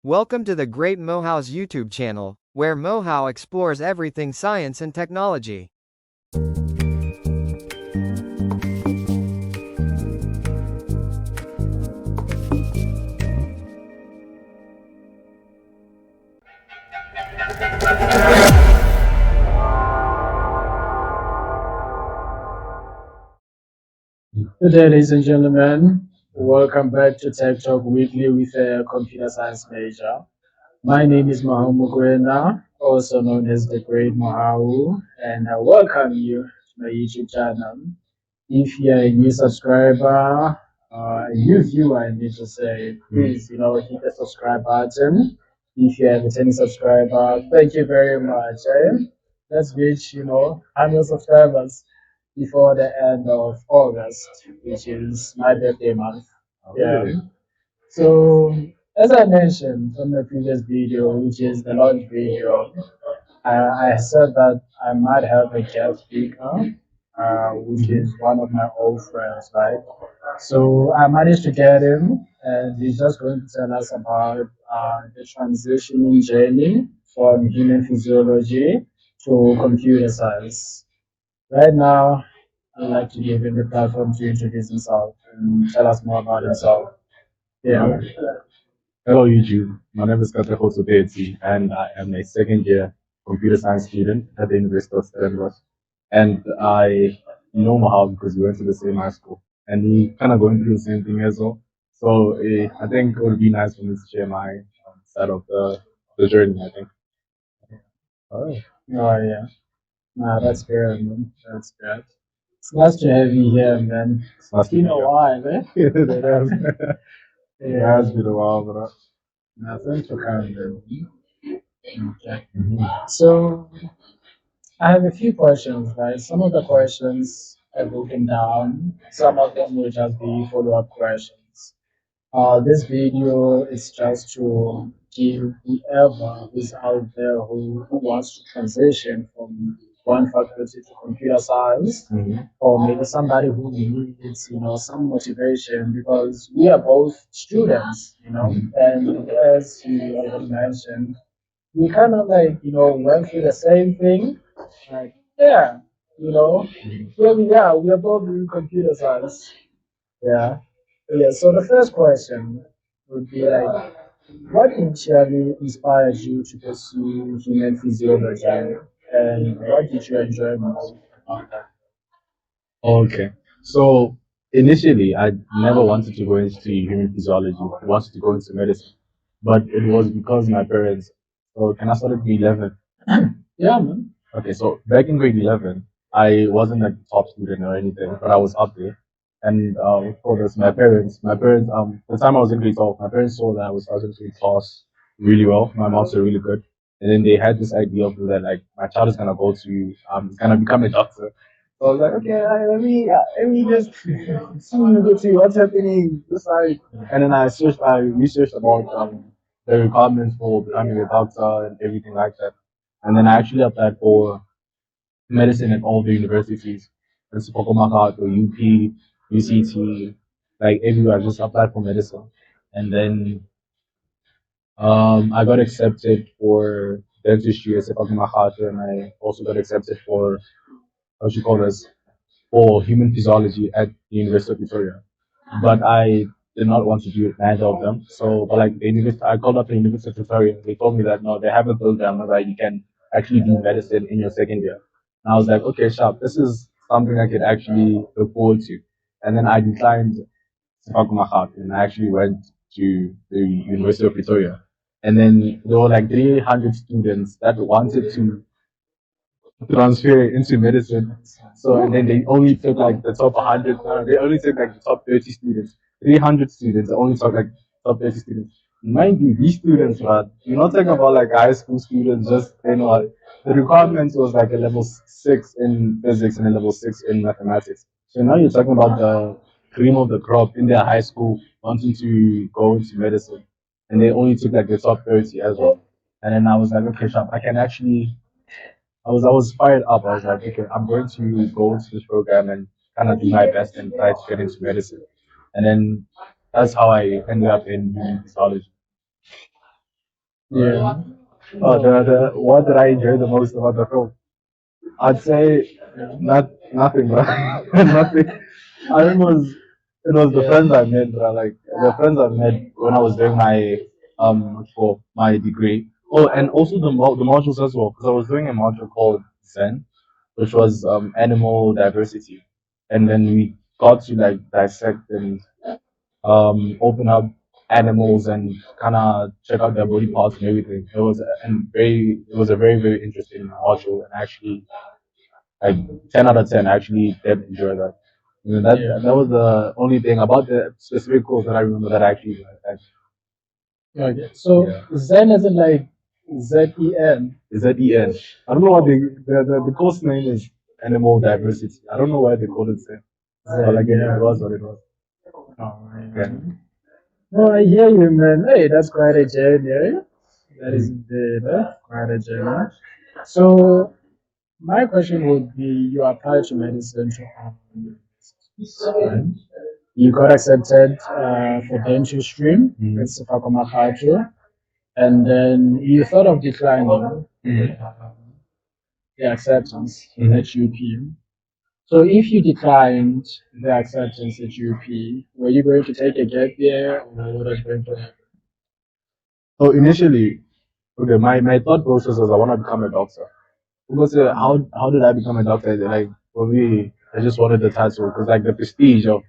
Welcome to the Great Mohau's YouTube channel, where Mohau explores everything science and technology. Good day, ladies and gentlemen. Welcome back to Tech Talk Weekly with a computer science major. My name is Mohau, also known as the Great Mohau, and I welcome you to my YouTube channel. If you're a new subscriber, a new viewer, I need to say, please, hit the subscribe button. If you're a returning subscriber, thank you very much. Let's reach, 100 subscribers before the end of August, which is my birthday month. Yeah. So, as I mentioned from the previous video, which is the launch video, I said that I might have a guest speaker, which is one of my old friends, right? So I managed to get him, and he's just going to tell us about the transitioning journey from human physiology to computer science. Right now, I'd like to give him the platform to introduce himself and tell us more about himself. Yeah. Hello YouTube, my name is Katlego Tsotetsi and I am a second year computer science student at the University of Pretoria. And I know Mohau because we went to the same high school and we kind of going through the same thing as well. So I think it would be nice for me to share my side of the journey, I think. Oh, yeah. Nah, that's good, man. That's good. It's nice to have you here, man. It's been a while, eh? It has been a while, but Nah, thanks for coming, man. Okay. Mhm. So, I have a few questions, right? Some of the questions I've written down, some of them will just be follow-up questions. This video is just to give whoever is out there who wants to transition from one faculty to computer science, or maybe somebody who needs, some motivation because we are both students, and as you already mentioned, we kind of went through the same thing. Like, yeah, here we are. We are both doing computer science. Yeah. Yeah. So the first question would be like, what initially inspired you to pursue human physiology, and what did you enjoy most about that? Okay. So initially, I never wanted to go into human physiology. I wanted to go into medicine, but it was because my parents. So can I start at grade 11? Yeah, man. Okay, so back in grade 11, I wasn't like the top student or anything, but I was up there. And for this, my parents, the time I was in grade 12, my parents saw that I was into class really well. My marks were really good. And then they had this idea of that, like, my child is gonna become a doctor. So I was like, okay, let me just see what's happening this side. And then I researched about the requirements for becoming a doctor and everything like that. And then I actually applied for medicine at all the universities. That's Pocomacat or UP, UCT, like everywhere. I just applied for medicine. And then I got accepted for dentistry at Pocomacat, and I also got accepted for, how should you call this, for human physiology at the University of Pretoria. But I did not want to do neither of them. So, but like the university, I called up the University of Pretoria. They told me that no, they have a program where you can actually do medicine in your second year. And I was like, okay, sharp. This is something I could actually look forward to. And then I declined Sefako and I actually went to the University of Pretoria. And then there were like 300 students that wanted to transfer into medicine. So and then they only took like the top 100. They only took like the top 30 students. 300 students. They only took like top 30 students. Mind you, these students, right? You're not talking about like high school students. Just the requirements was like a level 6 in physics and a level 6 in mathematics. So now you're talking about the cream of the crop in their high school wanting to go into medicine, and they only took like the top 30 as well. And then I was like, okay, sharp. I was fired up. I was like, okay, I'm going to go into this program and kind of do my best and try to get into medicine. And then that's how I ended up in human physiology. Yeah. What did I enjoy the most about the film? I'd say nothing, bro. Nothing. I think it was the friends I made, bro. Like the friends I met when I was doing my for my degree. Oh, and also the modules as well, because I was doing a module called Zen, which was animal diversity, and then we got to like dissect and open up animals and kind of check out their body parts and everything. It was a very very interesting module, and actually like 10 out of 10 actually did enjoy that. I mean, that was the only thing about the specific course that I remember that I actually liked. Okay. So Zen isn't like ZEN. ZEN. I don't know what the course name is. Animal diversity. I don't know why they called it Zen. But like it was what it was. Oh, Yeah. No, I hear you, man. Hey, that's quite a journey. Eh? That is indeed quite a journey. So, my question would be: you applied to medicine to right? You got accepted for dentistry with Sefako, and then you thought of declining the acceptance at UP. So, if you declined the acceptance at UP, were you going to take a gap year, or what was going to happen? So initially, okay, my thought process was I want to become a doctor. Because how did I become a doctor? Like for me, I just wanted the title because like the prestige of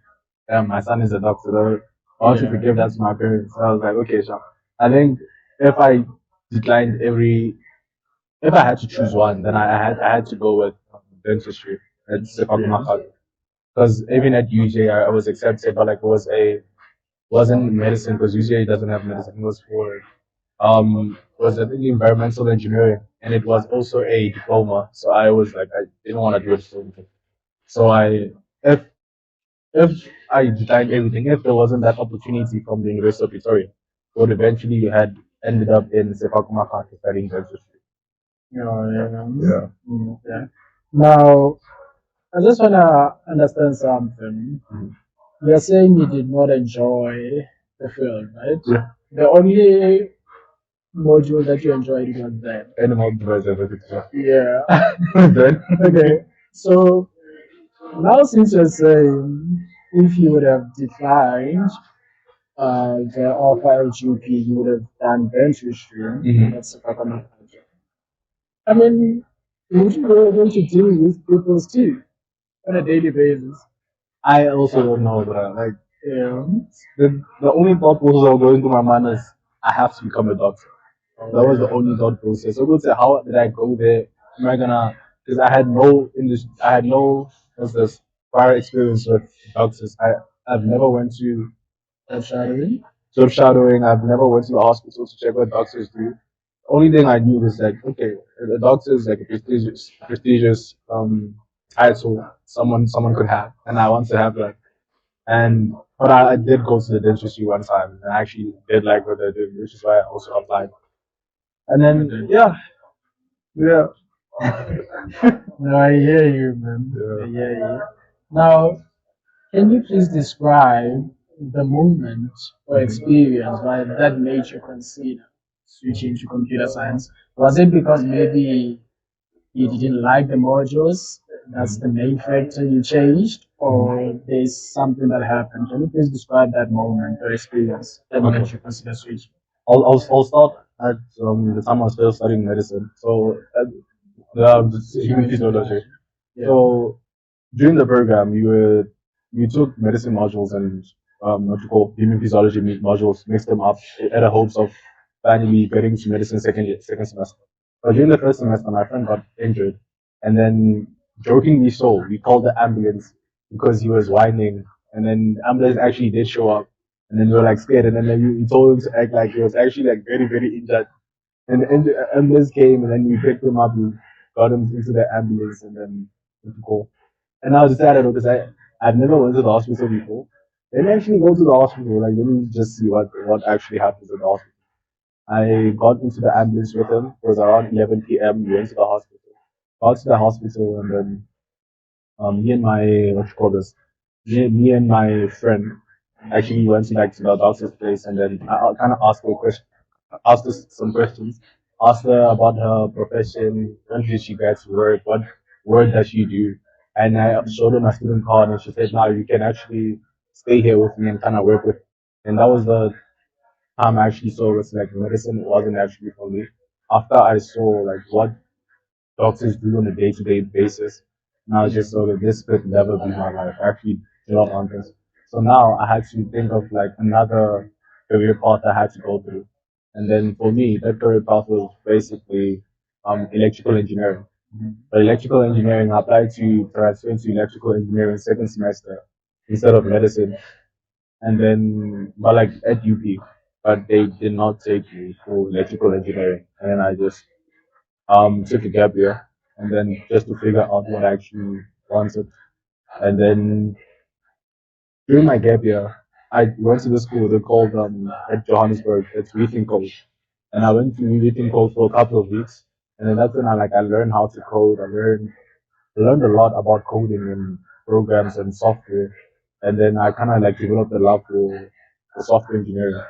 my son is a doctor. I wanted to give that to my parents. So I was like, okay, sure. I think if I declined if I had to choose one, then I had to go with dentistry. It's because even at UJ I was accepted, but like it wasn't medicine because UJ doesn't have medicine. It was for was I think environmental engineering, and it was also a diploma. So I was like, I didn't want to do it for anything. So if if I declined everything, if there wasn't that opportunity from the University of Pretoria, would eventually had ended up in Sefakumaka studying dentistry. Oh, yeah. Yeah. Yeah. Now, I just want to understand something. You're saying you did not enjoy the film, right? Yeah. The only module that you enjoyed was that. Animal diversity. Yeah. Then Okay. So now, since you're saying if you would have declined the offer at GP, you would have done dentistry. That's if I can imagine. I mean, would you be able to deal with people's teeth on a daily basis? I also don't know, but like Yeah. the only thought process that was going through my mind is I have to become a doctor. That was the only thought process. So I would say, how did I go there? Am I gonna? Because I had no what's this prior experience with doctors. I've never went to Shadowing? job shadowing. I've never went to the hospital to check what doctors do. Only thing I knew was like, okay, the doctor is like a prestigious title someone could have, and I want to have that. And but I did go to the dentistry one time, and I actually did like what they did, which is why I also applied. And then yeah. No, I hear you, man. Yeah. I hear you. Now, can you please describe the movement or experience right, that made you consider switching to computer science? Was it because maybe you didn't like the modules? That's the main factor you changed, or there's something that happened? Can you please describe that moment or experience that made you consider switching? I'll start at the time I was still studying medicine. So human physiology. So during the program, you took medicine modules and what you call human physiology modules, mixed them up at the hopes of finally getting to medicine second semester. But during the first semester, my friend got injured, and then jokingly so, we called the ambulance because he was whining, and then the ambulance actually did show up, and then we were like scared, and then we told him to act like he was actually like very very injured, and the ambulance came, and then we picked him up, we got him into the ambulance, and then we could go. And I was excited because I've never went to the hospital before. Let me actually go to the hospital. Like let me just see what actually happens in the hospital. I got into the ambulance with him. It was around 11 p.m. We went to the hospital. Got to the hospital and then me and my what you call this? Me and my friend actually went to like to the doctor's place and then I kind of asked her a question. asked her some questions, asked her about her profession, when did she get to work, what work does she do, and I showed her my student card, and she said, "Now you can actually stay here with me and kind of work with." Me. And that was the time I actually saw was like medicine wasn't actually for me. After I saw like what doctors do on a day-to-day basis, and I was just so that this could never be my life. I actually do not want this. So now I had to think of like another career path I had to go through. And then for me, that career path was basically electrical engineering. But electrical engineering, I applied to transfer into electrical engineering second semester instead of medicine. And then, but like at UP, but they did not take me for electrical engineering. And then I just took a gap year, and then just to figure out what I actually wanted. And then during my gap year, I went to the school they called at Johannesburg, it's WeThinkCode. And I went to WeThinkCode for a couple of weeks, and then that's when I learned how to code. I learned a lot about coding and programs and software, and then I kind of like developed a love for software engineering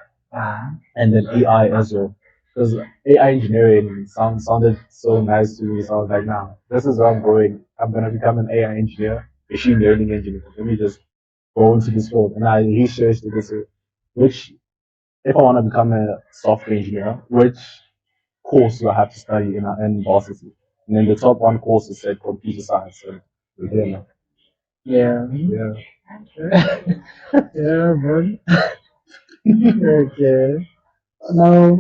and then AI as well. Because AI engineering sounded so nice to me, so I was like, nah, this is where I'm going. I'm gonna become an AI engineer, machine learning engineer. Let me just go into this field. And I researched this, which if I want to become a software engineer, which course do I have to study in varsity? And then the top one course is said computer science. So we're here now. Yeah. Yeah. Yeah, man. Okay. Now,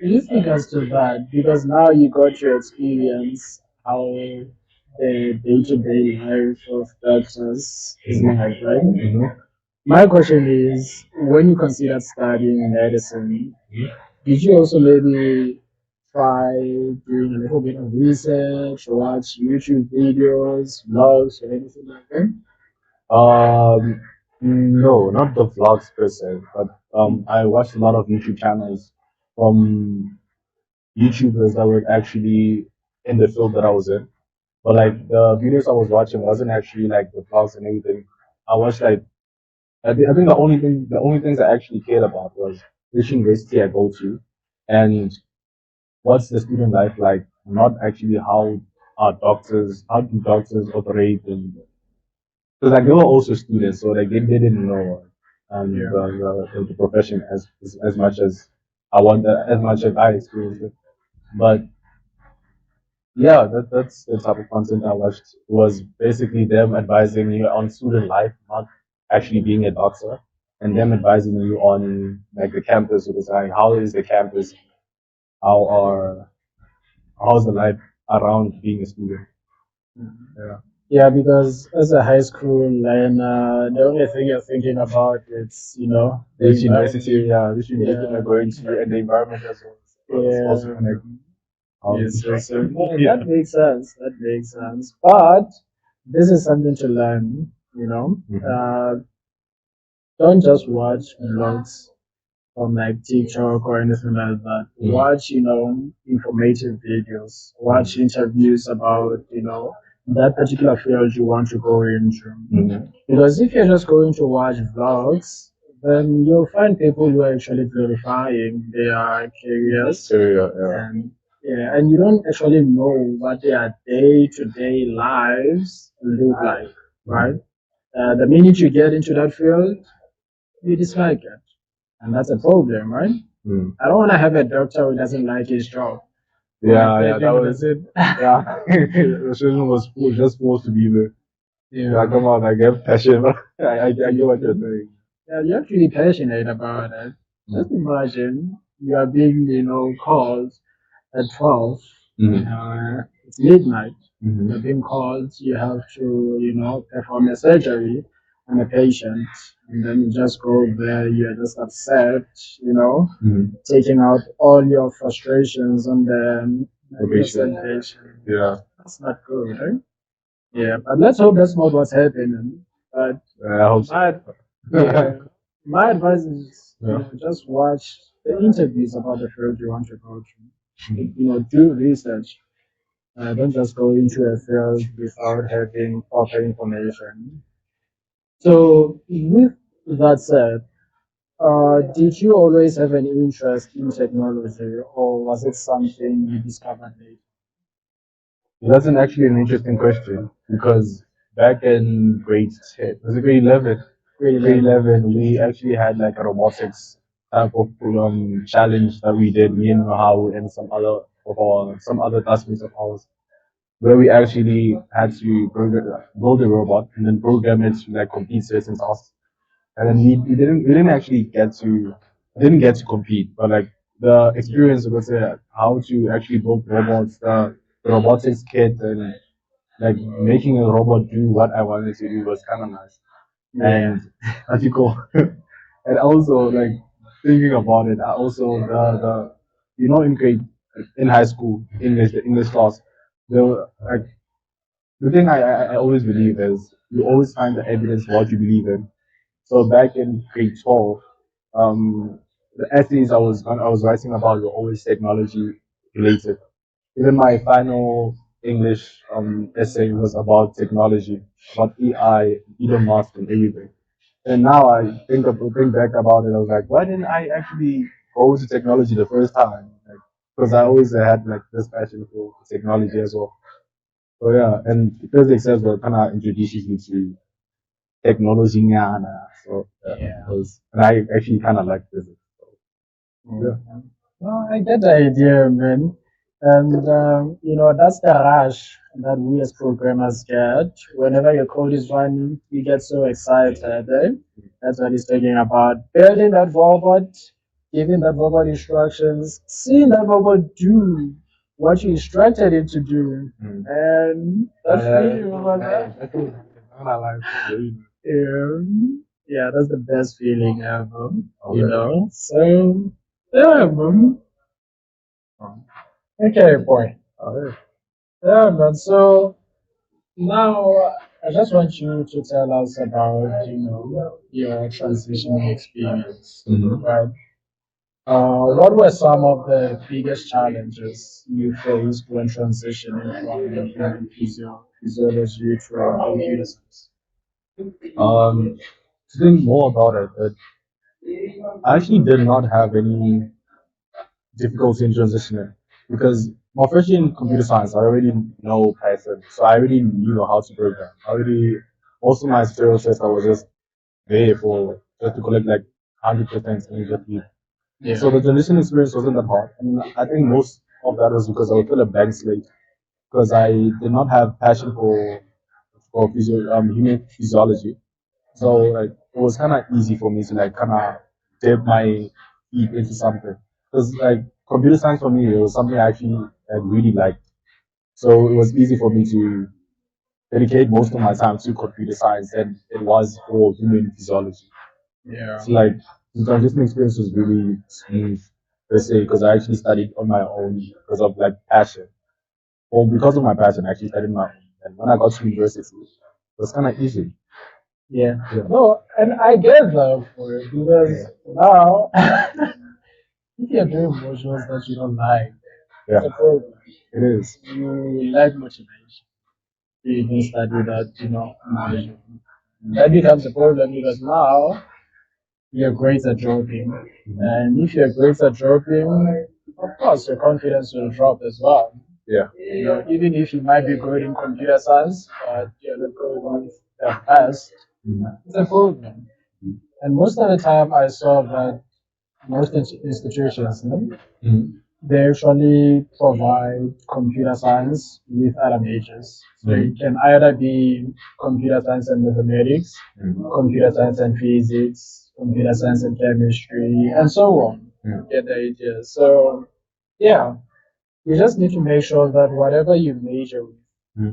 you think as to that because now you got your experience how the day-to-day life of doctors is like, right? Mhm. My question is, when you considered studying medicine, did you also maybe try doing a little bit of research, watch YouTube videos, vlogs, or anything like that? No, not the vlogs per se, but I watched a lot of YouTube channels from YouTubers that were actually in the field that I was in. But like the videos I was watching wasn't actually like the vlogs and everything. I watched like I think the only things I actually cared about was which university I go to and what's the student life like, not actually how do doctors operate and because like they were also students, so like they didn't know the profession as much as as much as I experienced it. But yeah, that's the type of content I watched was basically them advising you on student life, not actually being a doctor, and them advising you on like the campus, because like how is the campus, how are how's the life around being a student. Yeah. Yeah, because as a high school learner, the only thing you're thinking about is, the Which university, environment. yeah, which university am I going Yeah, to, and the environment as well. It's also yeah. connected. Yes, yes, yes. No, Yeah. that makes sense. That makes sense. But this is something to learn, don't just watch vlogs on like TikTok or anything like that. Watch, informative videos. Watch interviews about, that particular field you want to go into. Mhm. Because if you're just going to watch vlogs, then you'll find people who are actually glorifying their careers. Area, yeah. And yeah, and you don't actually know what their day-to-day lives look like, right? The minute you get into that field, you dislike it. And that's a problem, right? Mm. I don't want to have a doctor who doesn't like his job. Yeah, Like, yeah, that was it. yeah. The children was just supposed to be there. Yeah, Yeah. come on, I get passion. I get what you're saying. Yeah, you're actually passionate about it. Just imagine you are being, called at 12. Mhm. It's midnight. You're Mhm. being called. You have to, perform a surgery on a patient. And then you just go there. You're just upset, Mhm. taking out all your frustrations on the Patient. patient. Yeah. That's not good, right? Yeah, but let's hope that's not what's happening. But I hope so. my, yeah, my advice is, Yeah. just watch the interviews about the field you want to go to. Do research. Don't just go into a field without having proper information. So, with that said, Did you always have an interest in technology, or was it something you discovered later? That's actually an interesting question because back in grade 10, was it grade 11? Grade 11, we actually had like a robotics type of challenge that we did, me and Mohau and some other classmates of ours, where we actually had to build a robot and then program it to like complete certain tasks. And then we didn't actually get to compete, but like the experience was how to actually build robots, the robotics kit, and like making a robot do what I wanted to do was kind of nice. And as you go, and also like thinking about it, I also the in grade in high school English the English class, like the thing I always believe is you always find the evidence for what you believe in. So back in grade 12, the essays I was writing about were always technology related. Even my final English essay was about technology, about AI, Elon Musk, and everything. And now I think back about it. I was like, why didn't I actually go to technology the first time? Like, because I always had like this passion for technology as well. So yeah, and physics as well kind of introduces you to technology. So Yeah. and I actually kind of like physics. So, yeah. Well, I get the idea, man. And, that's the rush that we as programmers get. Whenever your code is running, you get so excited. Eh? That's what he's talking about. Building that robot, giving that robot instructions, seeing that robot do what you instructed it to do. And that feeling over there. I kind of like Yeah, yeah, that's the best feeling ever, Oh, you yeah. know. So, yeah, man. Okay, boy. Oh, yeah. Yeah, man. So now I just want you to tell us about, your transitioning experience, right? What were some of the biggest challenges you faced when transitioning from human physiology to computer science? To think more about it, I actually did not have any difficulty in transitioning because my first year in computer science, I already know Python, so I already knew how to program. I already most of my tutorial sets I was just there for just to collect like 100% and just leave. Yeah. So the transition experience wasn't that hard, and I think most of that was because I was still a blank slate because I did not have passion for human physiology. So like it was kind of easy for me to like kind of dip my feet into something. Because like computer science for me, it was something I actually really liked. So it was easy for me to dedicate most of my time to computer science than it was for human physiology. Yeah. So like the transition experience was really smooth per se because I actually studied on my own because of like passion. Well, because of my passion, I actually studied on my own. And when I got to university, it was kind of easy. Yeah. Yeah. No, and I get that for it because now, if you're doing modules that you don't like, it's Yeah, a problem. it is. You lack motivation to even study that, module. That becomes a problem because now your grades are dropping. And if your grades are dropping, of course, your confidence will drop as well. Yeah. Even if you might be good in computer science, but you're not good with the best, it's a problem. And most of the time, I saw that most institutions, they actually provide computer science with other majors. So it can either be computer science and mathematics, computer science and physics, computer science and chemistry, and so on. Get the idea. So, yeah, you just need to make sure that whatever you major with,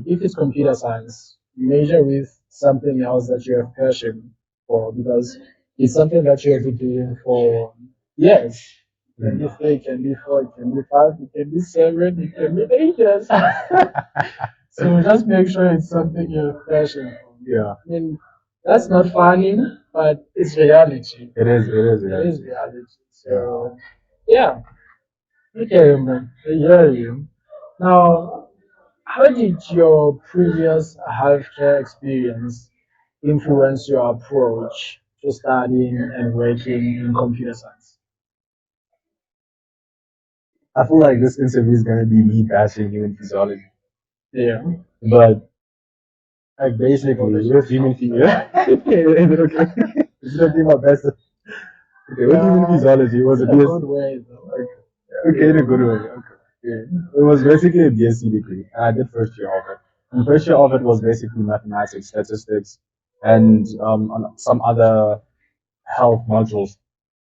if it's computer science, major with something else that you have passion for because it's something that you have been doing for years. It can be three, it can be four, it can be five, it can be seven, it can be 8 years. So just make sure it's something you have passion for. Yeah. I mean, that's not funny, but it's reality. It is. It is. It is reality. So, yeah. Okay, man. I hear you. Now, how did your previous healthcare experience influence your approach to studying and working in computer science? I feel like this interview is gonna be me bashing human physiology, Yeah. but like basically with human physiology, is it okay? Is it okay my best? Okay, with human physiology it was a In a BS. good way, though. Okay, in a good way. Okay. Yeah. It was basically a BSc degree, and I did first year of it. And first year of it was basically mathematics, statistics, and some other health modules,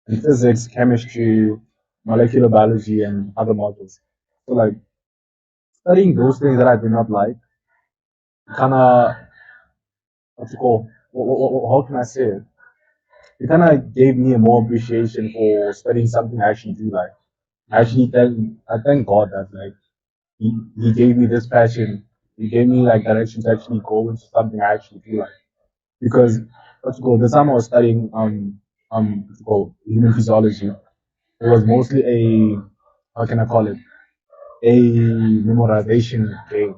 in physics, chemistry, molecular biology, and other modules. So like studying those things that I did not like, kind of what's it called? How can I say it? It kind of gave me a more appreciation for studying something I actually do like. I thank God that like he gave me this passion. He gave me like direction to actually go into something I actually do like. Because what's it called? The time I was studying what's it called, human physiology, it was mostly a, how can I call it, a memorization game.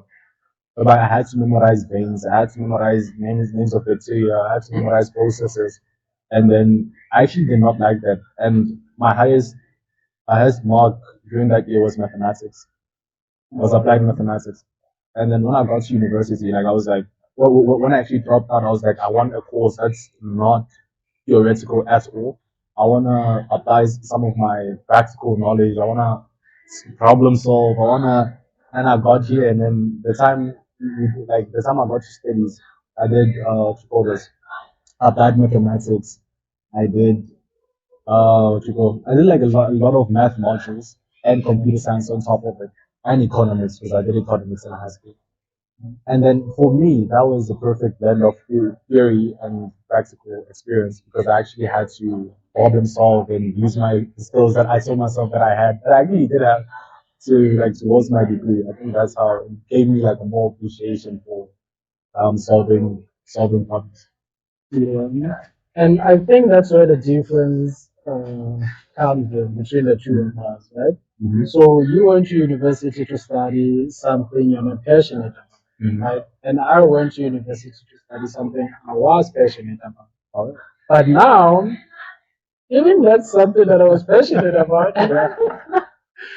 Whereby I had to memorize veins, I had to memorize names of bacteria, I had to memorize processes, and then I actually did not like that. And my highest mark during that year was mathematics. Was applied mathematics. And then when I got to university, like I was like, when I actually dropped out, I was like, I want a course that's not theoretical at all. I want to apply some of my practical knowledge. I want to problem solve. And I got here, and then the time I got to studies, I did, what you call this, applied mathematics. I did, I did like a lot of math modules and computer science on top of it, and economics, because I did economics in high school. And then for me, that was the perfect blend of theory and practical experience, because I actually had to problem solve and use my skills that I told myself that I had, that I actually did have to like towards my degree. I think that's how it gave me like a more appreciation for solving problems. Yeah. And I think that's where the difference comes in between the two of us, right? Mm-hmm. So you went to university to study something you're not passionate about, Mm-hmm. right? And I went to university to study something I was passionate about. All right. But now, even that's something that I was passionate about,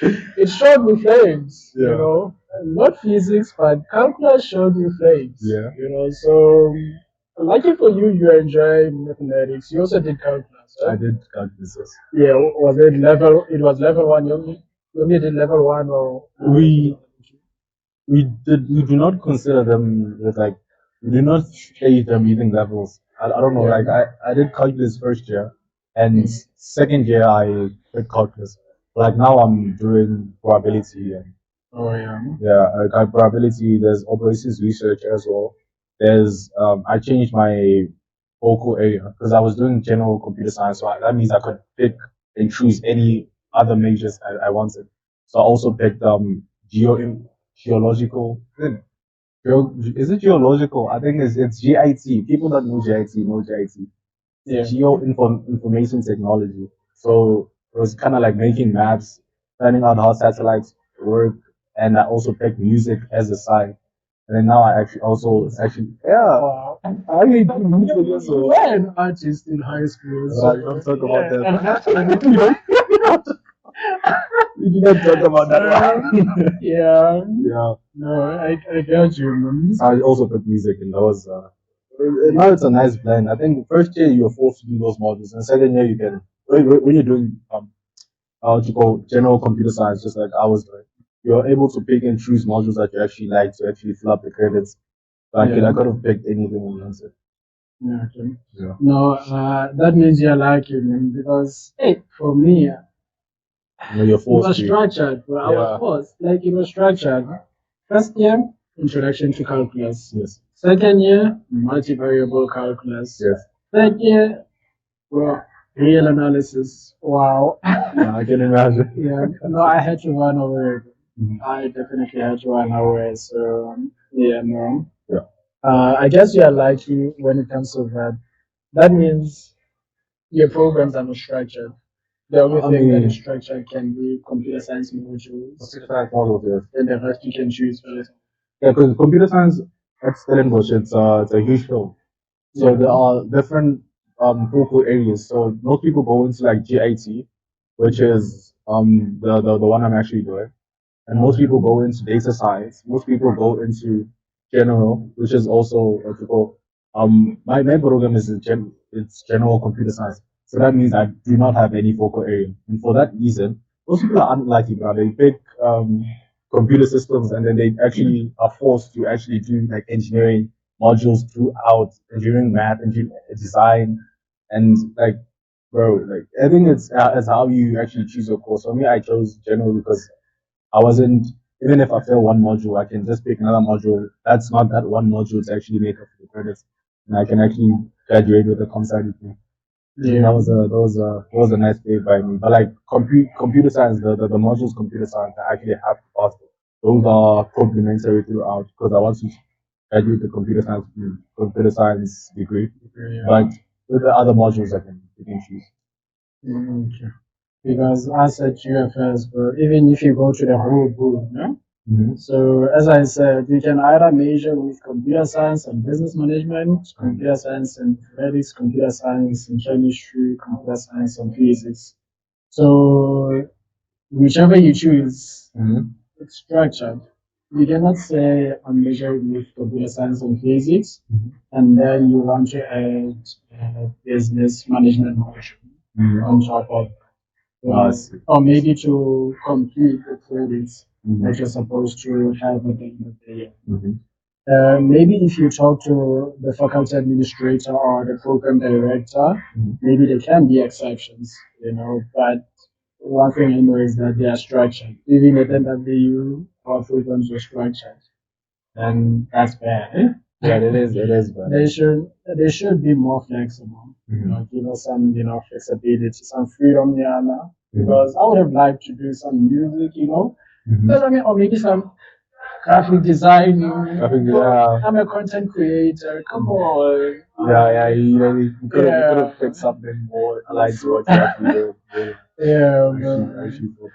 it showed me flames, Yeah. you know. Not physics, but calculus showed me flames. Yeah. You know, so lucky for you, you enjoy mathematics. You also did calculus, I right? did calculus. Yeah, was it level? It was level one. You only did level one, or We do not consider them with like, we do not stage them using levels. I don't know, Yeah. like I did calculus first year, and second year I did calculus. Like now I'm doing probability, and Oh yeah. yeah, I got probability. There's operations research as well. There's I changed my focal area because I was doing general computer science, so that means I could pick and choose any other majors I wanted. So I also picked geological. Is it geological? I think it's GIT. People that know GIT know GIT. Yeah. Information technology. So it was kind of like making maps, finding out how satellites work, and I also picked music as a side. And then now I yeah, Wow. I really do music You also. were an artist in high school. So Don't talk about yeah. that. We do not talk about that. Yeah. Yeah. No, I got you, man. I also put music, and that was now it's a nice blend. I think first year you're forced to do those modules, and second year you can when you're doing what you call general computer science, just like I was doing, you're able to pick and choose modules that you actually like to actually fill up the credits. Like Yeah. I could have picked anything I wanted. Yeah, okay. Yeah. No, that means you're lucky, man, because hey, for me, You know, you're it was forced to. structured, but I Yeah. was forced. Like it was structured. First year, introduction to calculus. Yes. Second year, multivariable calculus. Yes. Third year, well, real analysis. Wow. Yeah, I can imagine. Yeah. No, I had to run over it. Mhm. I definitely had to run over. So yeah, no. Yeah. I guess you are lucky when it comes to that. That means your programs are not structured. The only I thing that mean- is structured can be computer science modules, Computer science modules, yes. and the rest you can choose for it. Yeah, because computer science at Stellenbosch, it's a huge field. So Yeah. there are different focal areas. So most people go into like GIT, which is the one I'm actually doing. And most people go into data science. Most people go into general, which is also what you call my program is it's general computer science. So that means I do not have any focal area. And for that reason, most people are unlucky, bro. They pick computer systems and then they actually are forced to actually do like engineering modules throughout engineering, math, engineering, design, and like bro, like I think it's how you actually choose your course. For me, I chose general because I wasn't, even if I fail one module, I can just pick another module. That's not that one module to actually make up for the credits. And I can actually graduate with a comp-sci degree. Yeah. That was a nice day by me. But like computer science, the modules computer science, I actually have to pass it. Those are complementary throughout because I want to graduate the computer science degree. Yeah. But with the other modules, you can choose. Okay. Because as at UFS, bro, even if you go to the whole book, no? Mhm. So as I said, you can either major with computer science and business management, computer science and mathematics, computer science and chemistry, computer science and physics. So whichever you choose, Mhm. it's structured. You cannot say I'm majoring with computer science and physics, and then you want to add business management module on top of or maybe to complete the credits that you're supposed to have at the end of the year. Maybe if you talk to the faculty administrator or the program director, maybe there can be exceptions, but one thing I know is that they are structured. Even at NWU, our programs are structured. And that's bad. Eh? Yeah, it is bad. They should be more flexible. Give us some, flexibility, some freedom, because I would have liked to do some music, But I mean, or maybe some graphic design. I'm a content creator. Come on. Yeah, you could have picked something more aligned to what you actually do. Yeah, Actually feel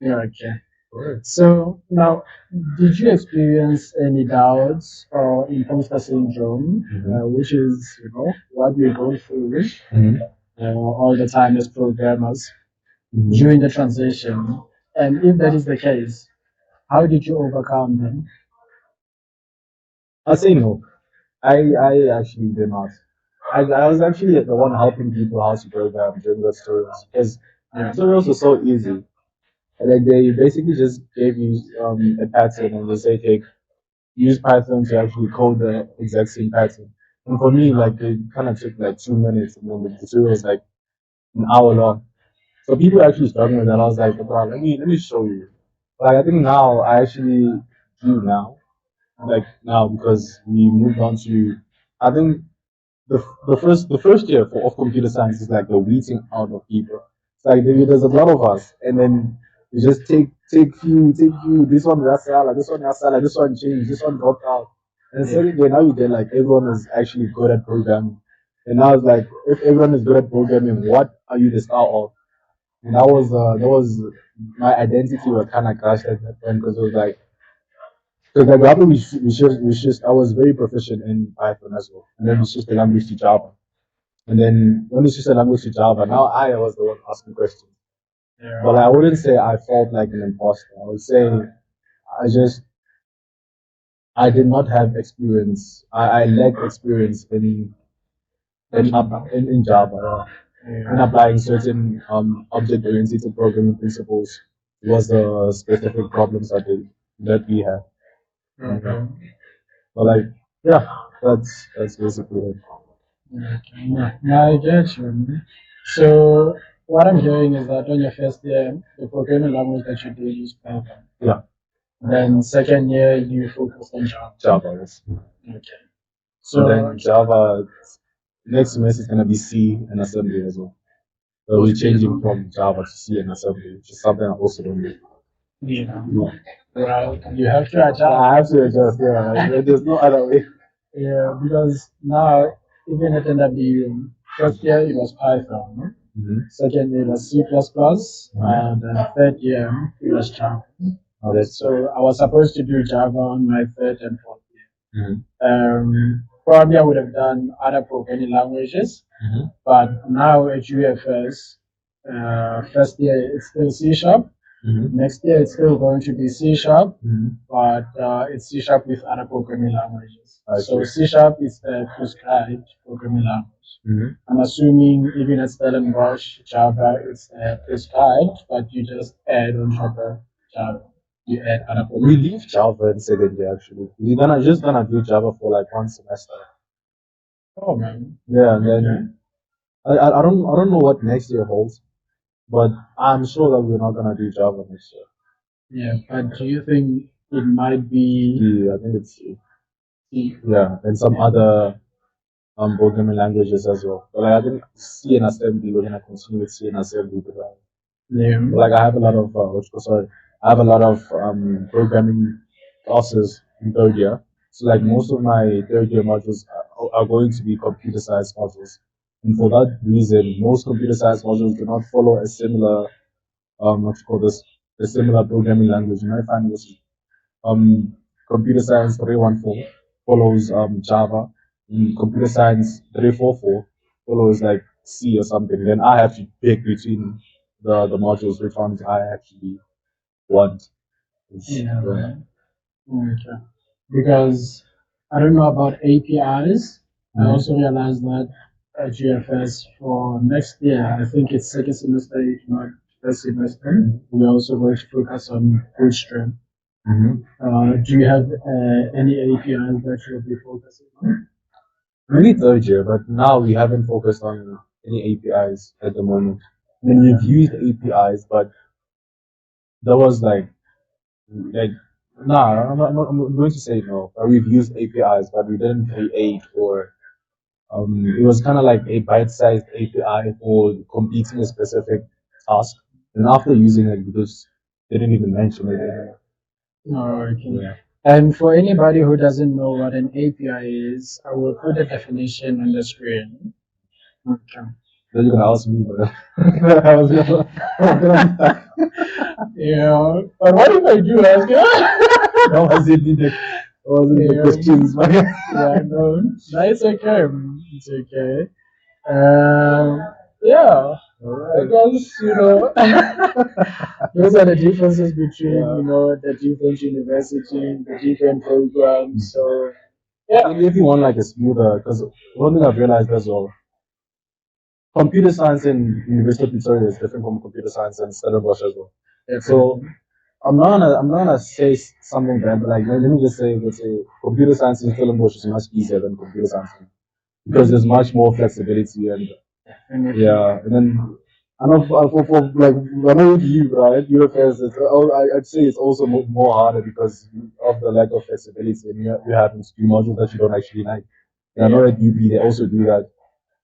yeah, okay. So now, did you experience any doubts or imposter syndrome, which is, what we go through all the time as programmers during the transition? And if that is the case, how did you overcome them? I'll say no. I actually did not. I was actually the one helping people how to program during those tutorials because tutorials were so easy. And like they basically just gave you a pattern and they say, take use Python to actually code the exact same pattern. And for me, like it kind of took like 2 minutes, and then the tutorial was like an hour long. So people were actually struggling with that. I was like, bro, let me show you. Like I think now I actually do now, like now because we moved on to, I think the first year of computer science is like the weeding out of people. It's like there's a lot of us, and then you just take you. This one that's salad, this one that's salad, this one changed, this one dropped out. And second year now you get like everyone is actually good at programming. And now it's like if everyone is good at programming, what are you the star of? And that was my identity was kind of crushed at that point because it was like because like rather we should I was very proficient in Python as well, and then we switched the language to Java. And then when we switched the language to Java, now I was the one asking questions. But I wouldn't say I felt like an imposter. I would say I did not have experience. I lacked experience in Java. In applying certain object-oriented programming principles was the specific problems that we had. But like, yeah, that's basically it. Okay. Now I get you. So what I'm hearing is that on your first year, the programming language that you did is Python. Yeah, Then second year you focused on Java. Java. Yes. Okay. So then Java next semester is gonna be C and assembly as well. So we're changing from Java to C and assembly, which is something I also don't do. Yeah. Well, you have to adjust. I have to adjust. Yeah, there's no other way. Yeah, because now even at NWU, first year it was Python, second year it was C++, and then third year it was Java. So I was supposed to do Java on my third and fourth year. Probably I would have done other programming languages, But now at UFS, first year it's still C sharp. Next year it's still going to be C sharp, but it's C sharp with other programming languages. So C sharp is the prescribed programming language. I'm assuming even at Stellenbosch, Java is prescribed, but you just add on top of Java. You add other We programming. leave Java in second year actually. We're gonna just gonna do Java for like one semester. Oh man. Yeah, and then I don't know what next year holds, but I'm sure that we're not gonna do Java next year. Yeah, but do you think it might be? Yeah, I think it's yeah, and some other programming languages as well. But like, I think C and assembly we're gonna continue with C and assembly because Yeah. like I have a lot of I have a lot of programming classes in third year. So like most of my third year modules are going to be computer science modules. And for that reason, most computer science modules do not follow a similar what you call this a similar programming language. You might find this um computer science 314 follows Java. Computer science 344 follows like C or something. Then I have to pick between the modules which ones I actually want. Yeah. Okay. Because I don't know about APIs. I also realized that at GFS for next year, I think it's second semester, if not first semester, we're also going to focus on bootstrap. Do you have any APIs that you'll be focusing on? Maybe third year, but now we haven't focused on any APIs at the moment. I mean, we've used APIs, but there was like nah, I'm going to say no. We've used APIs, but we didn't create or it was kind of like a bite-sized API for completing a specific task. And after using it, we just didn't even mention it anymore. Oh, okay. Yeah. And for anybody who doesn't know what an API is, I will put the definition on the screen. Okay. Then you're gonna ask me, but I was gonna, Yeah, but what if I do ask you? that wasn't the questions, but Yeah, no, it's okay. It's okay. Yeah, because those are the differences between the different universities, the different programs. So if you want like a smoother, because one thing I've realized as well, computer science in University of Pretoria is different from computer science in Stellenbosch as well. So I'm not gonna say something bad, but like let me just say, let's say computer science in Stellenbosch is much easier than computer science because there's much more flexibility and yeah, and then I know for like I know with you, right? UFS, I'd say it's also more harder because of the lack of flexibility and you have to do modules that you don't actually like. And I know at UP they also do that,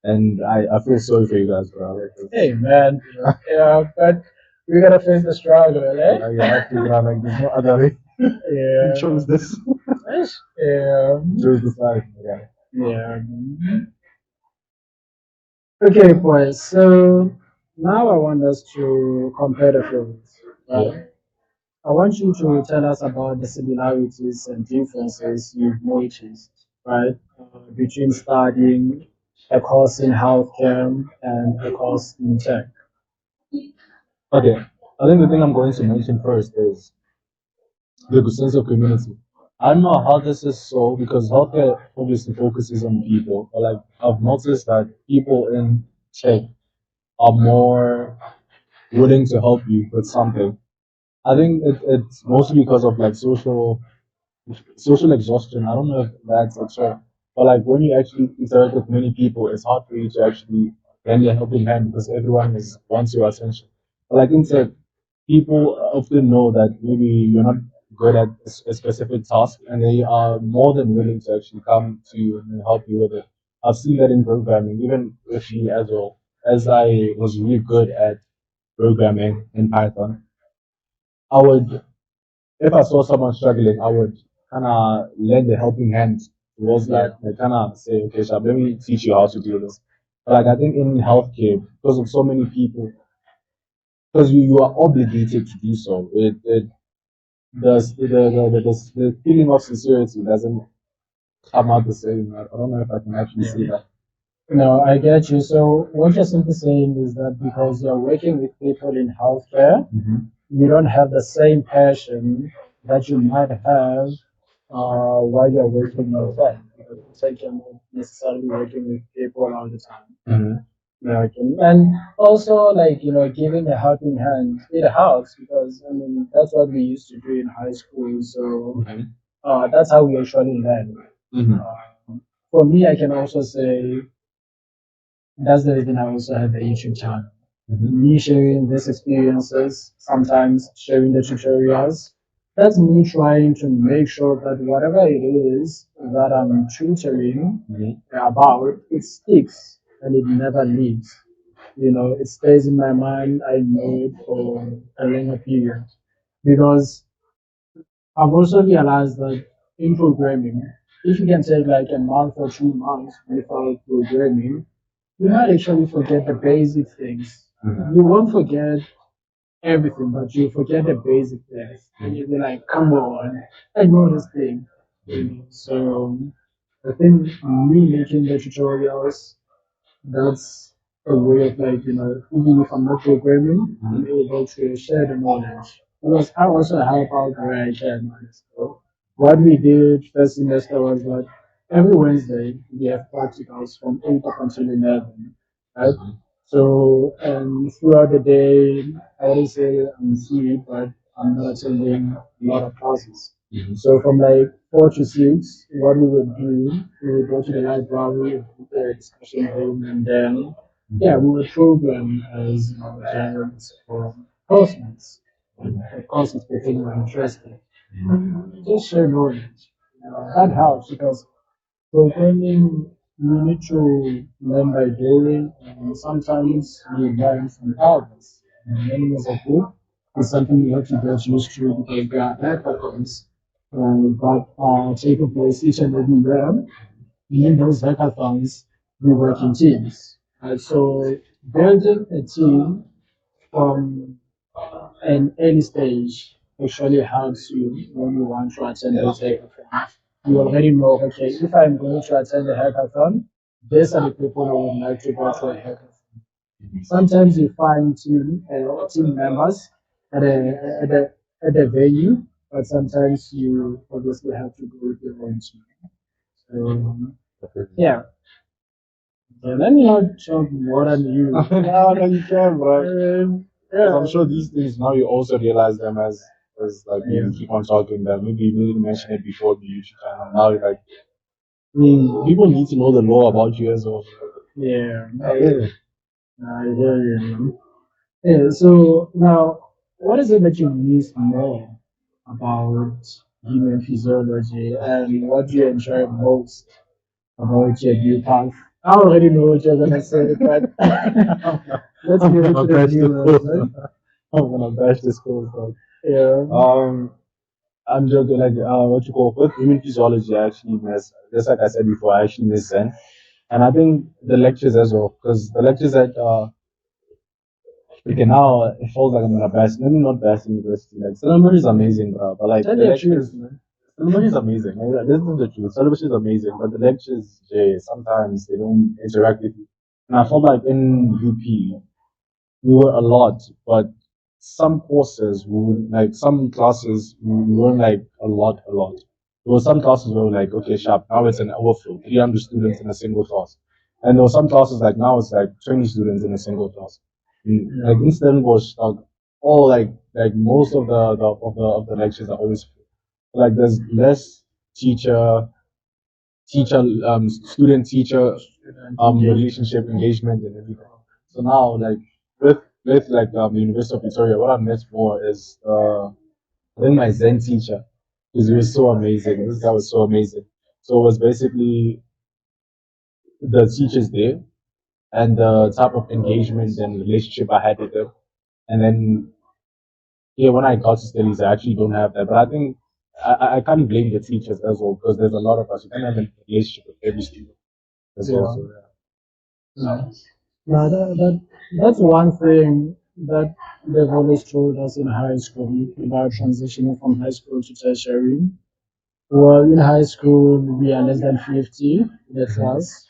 and I feel sorry for you guys, bro. Hey man, yeah, but we gotta face the struggle, eh? Yeah, I figure out like there's no other way. Yeah. You chose this. Yeah. Chose this life. Yeah. Yeah. Okay, boys. So now I want us to compare the fields. Right? Yeah. I want you to tell us about the similarities and differences you've noticed, right, between studying a course in healthcare and a course in tech. Okay. I think the thing I'm going to mention first is the sense of community. I don't know how this is so because healthcare obviously focuses on people, but like I've noticed that people in tech are more willing to help you with something. I think it's mostly because of like social exhaustion. I don't know if that's a term, but like when you actually interact with many people, it's hard for you to actually lend a helping hand because everyone is wants your attention. But like instead, people often know that maybe you're not good at a specific task, and they are more than willing to actually come to you and help you with it. I've seen that in programming, even with me as well. As I was really good at programming in Python, I would if I saw someone struggling, I would kind of lend a helping hand towards that. Like kind of say, okay, Shab, let me teach you how to do this. But like I think in healthcare, because of so many people, because you are obligated to do so, it the feeling of sincerity doesn't come out the same. I don't know if I can actually say that. No, I get you. So what you're simply saying is that because you're working with people in healthcare, you don't have the same passion that you might have while you're working outside. Because outside you're not necessarily working with people all the time. Yeah, okay. And also, like, giving a helping hand, it helps because, I mean, that's what we used to do in high school. So that's how we actually learn. For me, I can also say that's the reason I also have the YouTube channel. Me sharing these experiences, sometimes sharing the tutorials. That's me trying to make sure that whatever it is that I'm tutoring about, it sticks and it never leaves. It stays in my mind. I know it for a longer period because I've also realized that in programming, if you can take like a month or 2 months without programming, you might actually forget the basic things. You won't forget everything, but you forget the basic things. And you'll be like, come on, I know this thing. So I think me making the tutorials, that's a way of like, even if I'm not programming, I'm able to share the knowledge. Because I also help out where I can. So what we did first semester was that every Wednesday we have practicals from 8 up until 11. Right? So throughout the day, I wouldn't say I'm free, but I'm not attending a lot of classes. So from like 4 to 6, what we would do, we would go to the library, the discussion room, and then we would program as journalists or classmates. Of course, it's people who are interested. Just share knowledge. That helps because programming you need to learn by doing, and sometimes you learn from others. And learning as a group is something you have to get used to because there are hackathons that take place each and every year. In those hackathons, we work in teams. So building a team from an early stage actually helps you when you want to attend those hackathons. You already know, okay, if I'm going to attend a hackathon, these are the people who would like to go to a hackathon. Sometimes you find team members at a venue, but sometimes you obviously have to go with your own team. So yeah. Yeah, let me not talk more than you. No, you can, bro. Yeah. I'm sure these things now you also realize them as like you keep on talking them. Maybe you didn't mention it before the YouTube channel. Now you're like, people need to know the law about you as well. Yeah. Yeah. I hear you. Man. Yeah, so now, what is it that you miss more about human physiology and what do you enjoy most about your new path? I already know what you're gonna say, but let's I'm give it gonna to the bash this viewers, course. right? I'm gonna bash this course, dog. Yeah. I'm joking. Like, what you call with human physiology, I actually miss. Just like I said before, I actually miss Zen, and I think the lectures as well, because the lectures at okay, now it feels like I'm in a best, maybe not best university. Like, Stellenbosch is amazing, but like Tell the your lectures, truth, man. Stellenbosch is amazing. Like, this is the truth. Stellenbosch is amazing, but the lectures, Jay, sometimes they don't interact with you. And I felt like in UP, we were a lot, but some courses, like some classes, we weren't like a lot. There were some classes where we were like, okay, sharp, now it's an overflow, 300 students in a single class. And there were some classes like now it's like 20 students in a single class. Like in Stellenbosch, like all like most of the lectures are always like there's less teacher student teacher relationship engagement and everything. So now like with like the University of Pretoria, what I miss more is I think my Zen teacher because he was so amazing. This guy was so amazing. So it was basically the teachers there and the type of engagement and relationship I had with them. And then yeah, when I got to studies, I actually don't have that. But I think I can't blame the teachers as well because there's a lot of us. You can have a relationship with every student as well. So, yeah. No, no, that's one thing that they've always told us in high school about transitioning from high school to tertiary. Well, in high school, we are less than 50 in the class.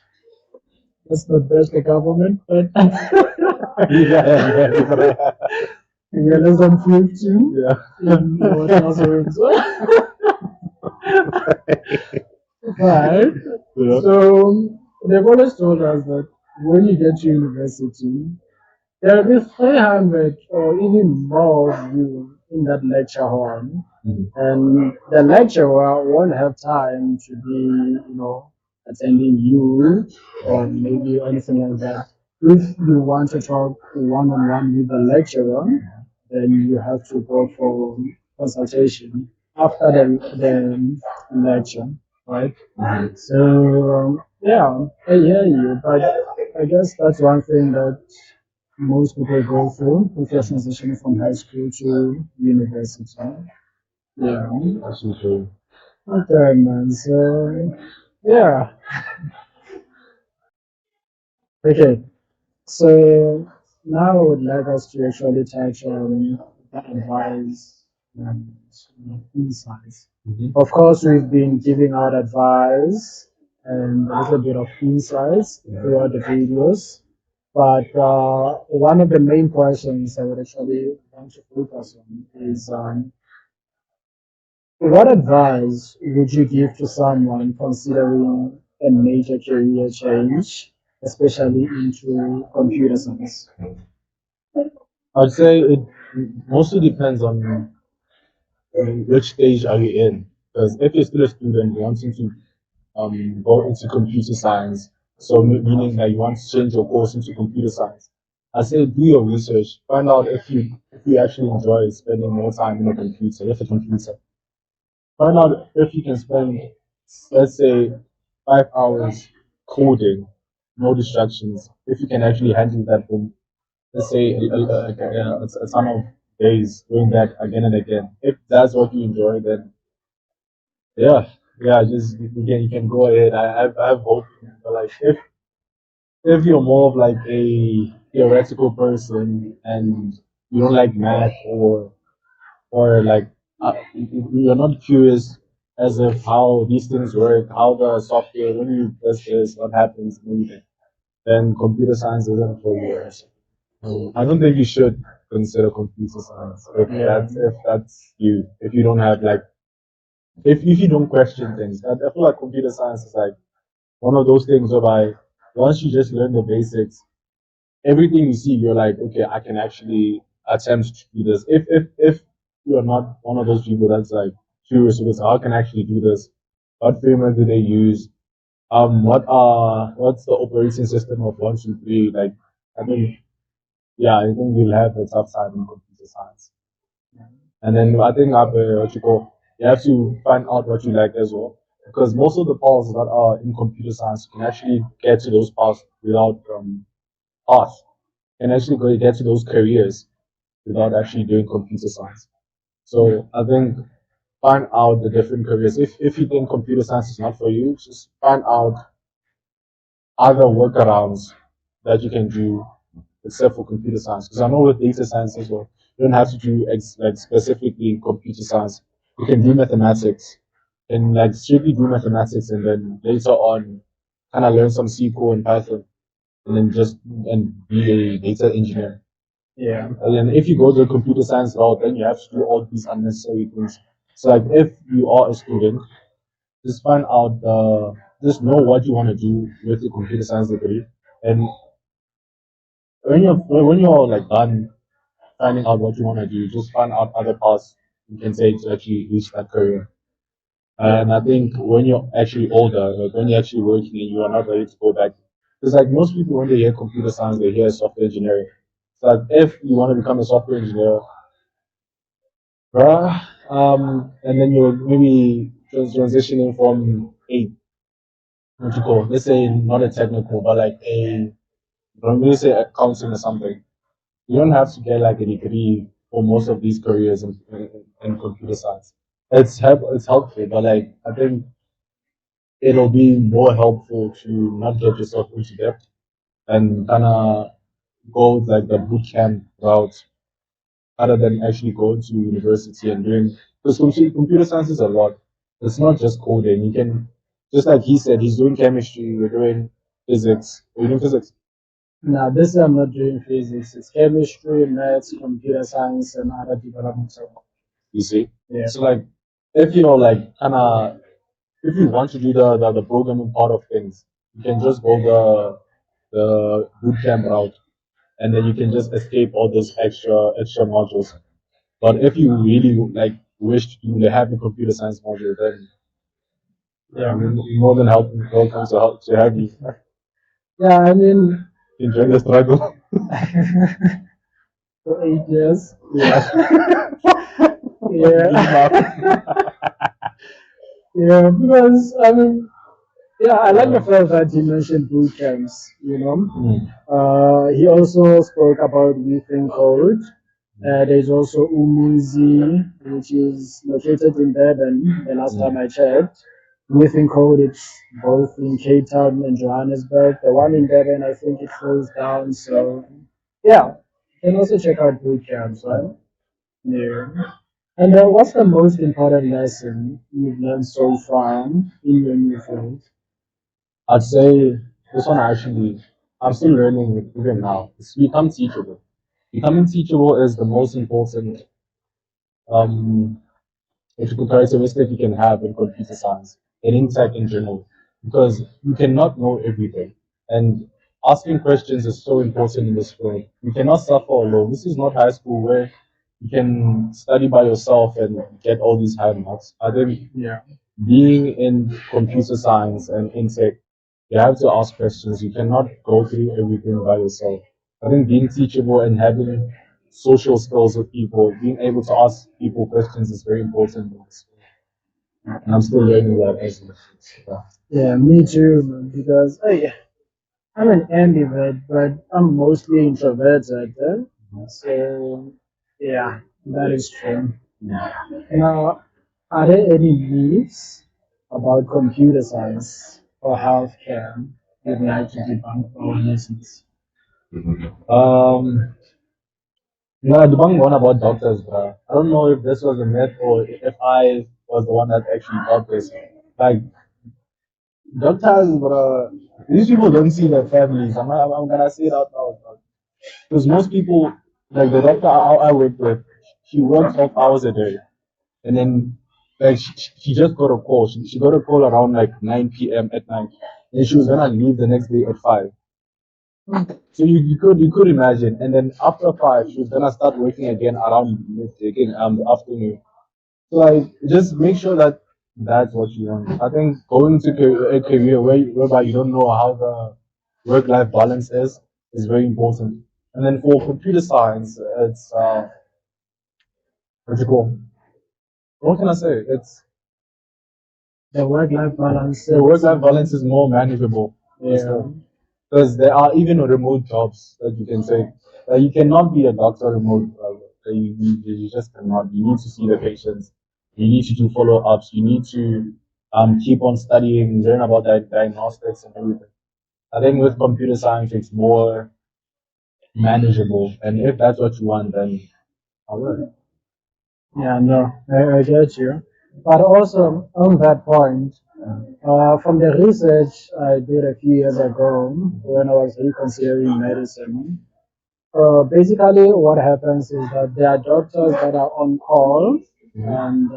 Let's not bash the government, but Yeah. we're less than 15 Yeah. in our classrooms. Right. Yeah. So they've always told us that when you get to university, there'll be 300 or even more of you in that lecture hall. Mhm. And the lecturer won't have time to be, attending you or maybe anything like that. If you want to talk one on one with the lecturer, then you have to go for consultation after the lecture, right? So, yeah, I hear you, but I guess that's one thing that most people go through with their transition from high school to university. Yeah. That's so true. Okay, man. So, yeah. Okay. So now I would like us to actually touch on the advice and insights. Mhm. Of course, we've been giving out advice and a little bit of insights throughout the videos. But one of the main questions I would actually want to focus on is what advice would you give to someone considering a major career change, especially into computer science? I'd say it mostly depends on which stage are you in. Because if you're still a student wanting to go into computer science, so meaning that you want to change your course into computer science, I say do your research, find out if you actually enjoy spending more time in a computer, with a computer. Find out if you can spend, let's say, 5 hours coding, no distractions. If you can actually handle that for, let's say, a ton of days doing that again and again. If that's what you enjoy, then yeah, yeah, just you can go ahead. I have hope, but like if you're more of like a theoretical person and you don't like math or like you're not curious as of how these things work, how the software when you press this, what happens, and everything, then computer science isn't for you. I don't think you should consider computer science if that's you. If you don't have like if you don't question things. I feel like computer science is like one of those things whereby once you just learn the basics, everything you see, you're like, okay, I can actually attempt to do this. If you're not one of those people that's like curious about how can I actually do this, what framework do they use? What's the operating system of 1, 2, 3? Like, I think, yeah, I think you'll have a tough time in computer science. And then I think what you call, you have to find out what you like as well. Because most of the paths that are in computer science you can actually get to those paths without paths can actually go get to those careers without actually doing computer science. So I think find out the different careers. If you think computer science is not for you, just find out other workarounds that you can do except for computer science. Because I know with data science as well, you don't have to do like specifically computer science. You can do mathematics and like strictly do mathematics and then later on kind of learn some SQL and Python and then just and be a data engineer. Yeah. And then if you go the computer science route, then you have to do all these unnecessary things. So like if you are a student, just find out just know what you want to do with your computer science degree. And when you're like done finding out what you want to do, just find out other paths you can take to actually reach that career. And I think when you're actually older, like when you're actually working and you are not ready to go back, because like most people when they hear computer science, they hear software engineering. So like if you want to become a software engineer, bruh, and then you're maybe transitioning from a what you call, let's say not a technical, but like don't really say accounting or something. You don't have to get like a degree for most of these careers in computer science. It's helpful, but like I think it'll be more helpful to not get yourself into debt and kind of go like the bootcamp route other than actually going to university and doing because computer science is a lot. It's not just coding. You can just like he said, he's doing chemistry. You're doing. physics. Are you doing physics? Now, this I'm not doing physics. It's chemistry, maths, computer science, and other developmental. You see? Yeah. So like, if you're like kind of, if you want to do the programming part of things, you can just go the bootcamp route, and then you can just escape all those extra modules. But if you really like wish to have a computer science module, then yeah, we're more than welcome to have you. Yeah, I mean, Enjoy the struggle. for 8 years. Yeah. Yeah. Yeah, because I mean, yeah, I like the fact that he mentioned boot camps, you know. He also spoke about WeThinkCode. There's also Umuzi, which is located in Durban. The last time I checked, WeThinkCode, it's both in Cape Town and Johannesburg. The one in Durban, I think it closed down. So, yeah, you can also check out boot camps, right? Yeah. And what's the most important lesson you've learned so far in your new field? I'd say this one actually, I'm still learning it even now. It's become teachable. Becoming teachable is the most important um, characteristic you can have in computer science and in tech in general, because you cannot know everything. And asking questions is so important in this field. You cannot suffer alone. This is not high school where you can study by yourself and get all these high marks. I think Yeah. being in computer science and in tech, you have to ask questions. You cannot go through everything by yourself. I think being teachable and having social skills with people, being able to ask people questions is very important. And I'm still learning that as well. Yeah, me too, man, because hey, I'm an ambivert, but I'm mostly introverted. So, yeah, that is true. Now, are there any myths about computer science or healthcare you'd like to debunk for our listeners? Um, no, the one about doctors, bro. I don't know if this was a myth or if I was the one that actually thought this. Like, doctors, bro, these people don't see their families. I'm gonna say it out loud. Because most people, like the doctor I worked with, she works 12 hours a day. And then, like, she just got a call. She got a call around like 9 p.m. at night. And she was gonna leave the next day at 5. So you could imagine. And then after 5, she was gonna start working again around again the afternoon. So like, just make sure that that's what you want. I think going to a career whereby you don't know how the work-life balance is very important. And then for computer science, it's what you call. What can I say? It's The work-life balance. the work-life balance is more manageable. Yeah. Because there are even remote jobs that you can take. You cannot be a doctor remote. You just cannot. You need to see the patients. You need to do follow-ups. You need to keep on studying, learn about diagnostics and everything. I think with computer science, it's more manageable. And if that's what you want, then I'll learn. Yeah, no, I get you. But also on that point, from the research I did a few years ago when I was reconsidering medicine, basically what happens is that there are doctors that are on call and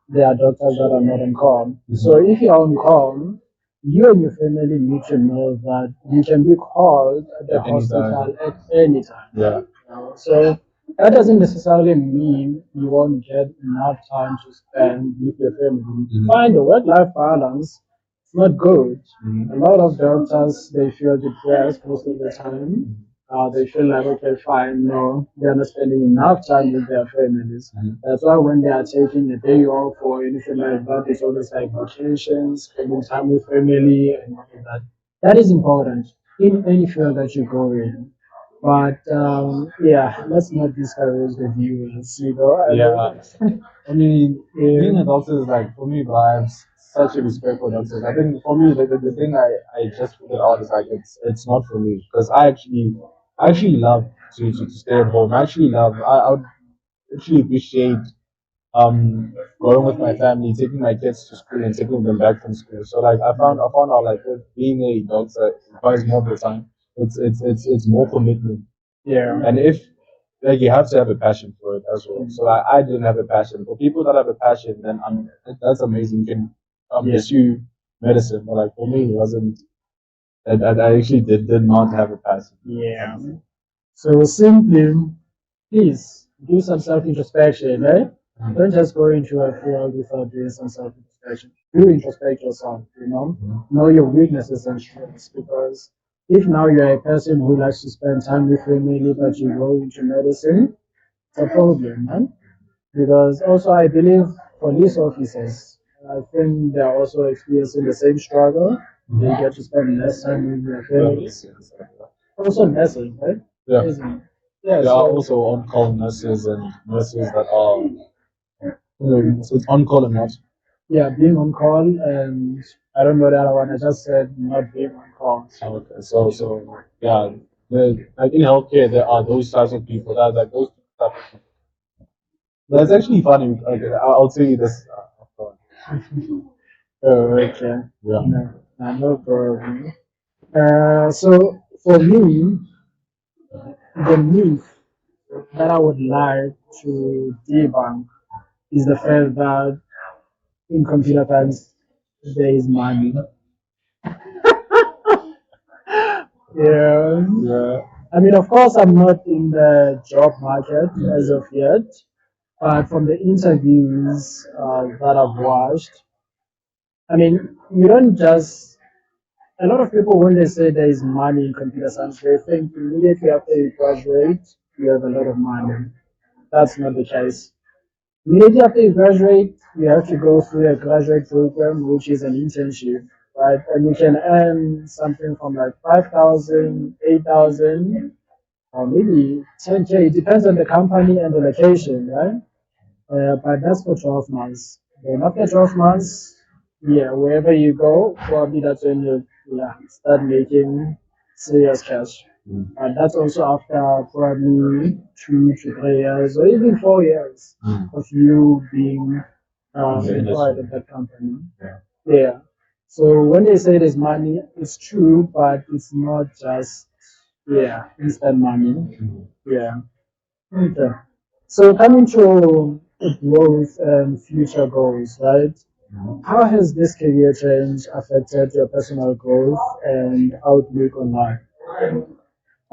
there are doctors that are not on call. So if you're on call, you and your family need to know that you can be called at the At any time. hospital at any time. Yeah. So that doesn't necessarily mean you won't get enough time to spend with your family. Find a work-life balance. It's not good. A lot of doctors they feel depressed most of the time. They feel like okay, fine, no, they're not spending enough time with their families. That's why when they are taking a day off or anything like that, it's always like vacations, spending time with family and all of that. That is important in any field that you go in. But yeah, let's not discourage the viewers. You know, Yeah. I mean, being a doctor is like, for me, but I have such a respect for doctors. I think for me, the thing I just figured out is like, it's not for me. Because I actually love to stay at home. I would actually appreciate going with my family, taking my kids to school and taking them back from school. So like I found out like with being a doctor requires more of the time. It's more commitment. Yeah. And if like you have to have a passion for it as well. So I didn't have a passion. For people that have a passion, then that's amazing. You can pursue medicine. But like for me, it wasn't. I actually did not have a passion. Yeah. So simply, please do some self-introspection, right? Don't just go into a field without doing some self-introspection. Do introspect yourself, know your weaknesses and strengths. Because if now you're a person who likes to spend time with family, but you go into medicine, it's a problem, man. Because also I believe police officers, I think they're also experiencing the same struggle. They get to spend less time with their families. Also nurses, right? Yeah. Isn't it? There Yeah, are so also on-call nurses and nurses that are so it's on-call and not. yeah, being on call and I don't know the other one. I just said not being on call. Okay, so yeah, like in healthcare there are those types of people that like those type of people. That's actually funny. Okay, I'll tell you this. Oh, okay. Yeah. No problem. So for me, the myth that I would like to debunk is the fact that in computer science there is money. Yeah. Yeah. I mean, of course, I'm not in the job market as of yet, but from the interviews that I've watched, I mean, you don't just. A lot of people, when they say there is money in computer science, they think immediately after you graduate, you have a lot of money. That's not the case. Immediately after you graduate, you have to go through a graduate program, which is an internship, right? And you can earn something from like 5,000, 8,000, or maybe 10K. It depends on the company and the location, right? But that's for 12 months. Then after 12 months, yeah, wherever you go, probably that's when you start making serious cash. And that's also after probably 2 to 3 years or even 4 years of you being employed at that company. Yeah. So when they say there's money, it's true, but it's not just instant money. Yeah. Okay. So coming to growth and future goals, right? How has this career change affected your personal growth and outlook on life?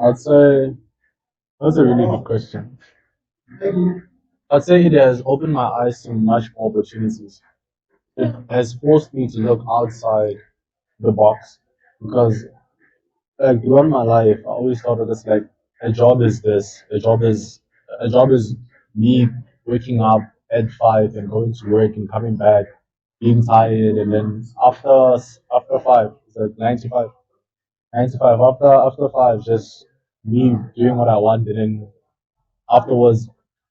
I'd say that's a really good question. I'd say it has opened my eyes to much more opportunities. It has forced me to look outside the box because like throughout my life, I always thought of this like a job is this, a job is me waking up at 5 and going to work and coming back, being tired, and then after 5, it's like 9 to 5, 9 to 5. After 5, just me doing what I want, and then afterwards,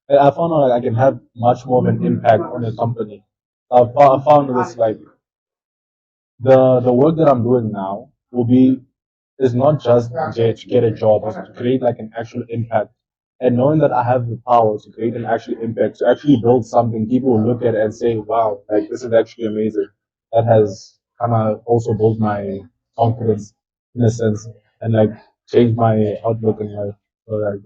I found out like I can have much more of an impact on the company. I found this like the work that I'm doing now will be is not just to get a job, it's to create like an actual impact. And knowing that I have the power to create an actual impact, to actually build something, people will look at it and say, "Wow, like this is actually amazing." That has kind of also built my confidence in a sense, and like changed my outlook in life. So like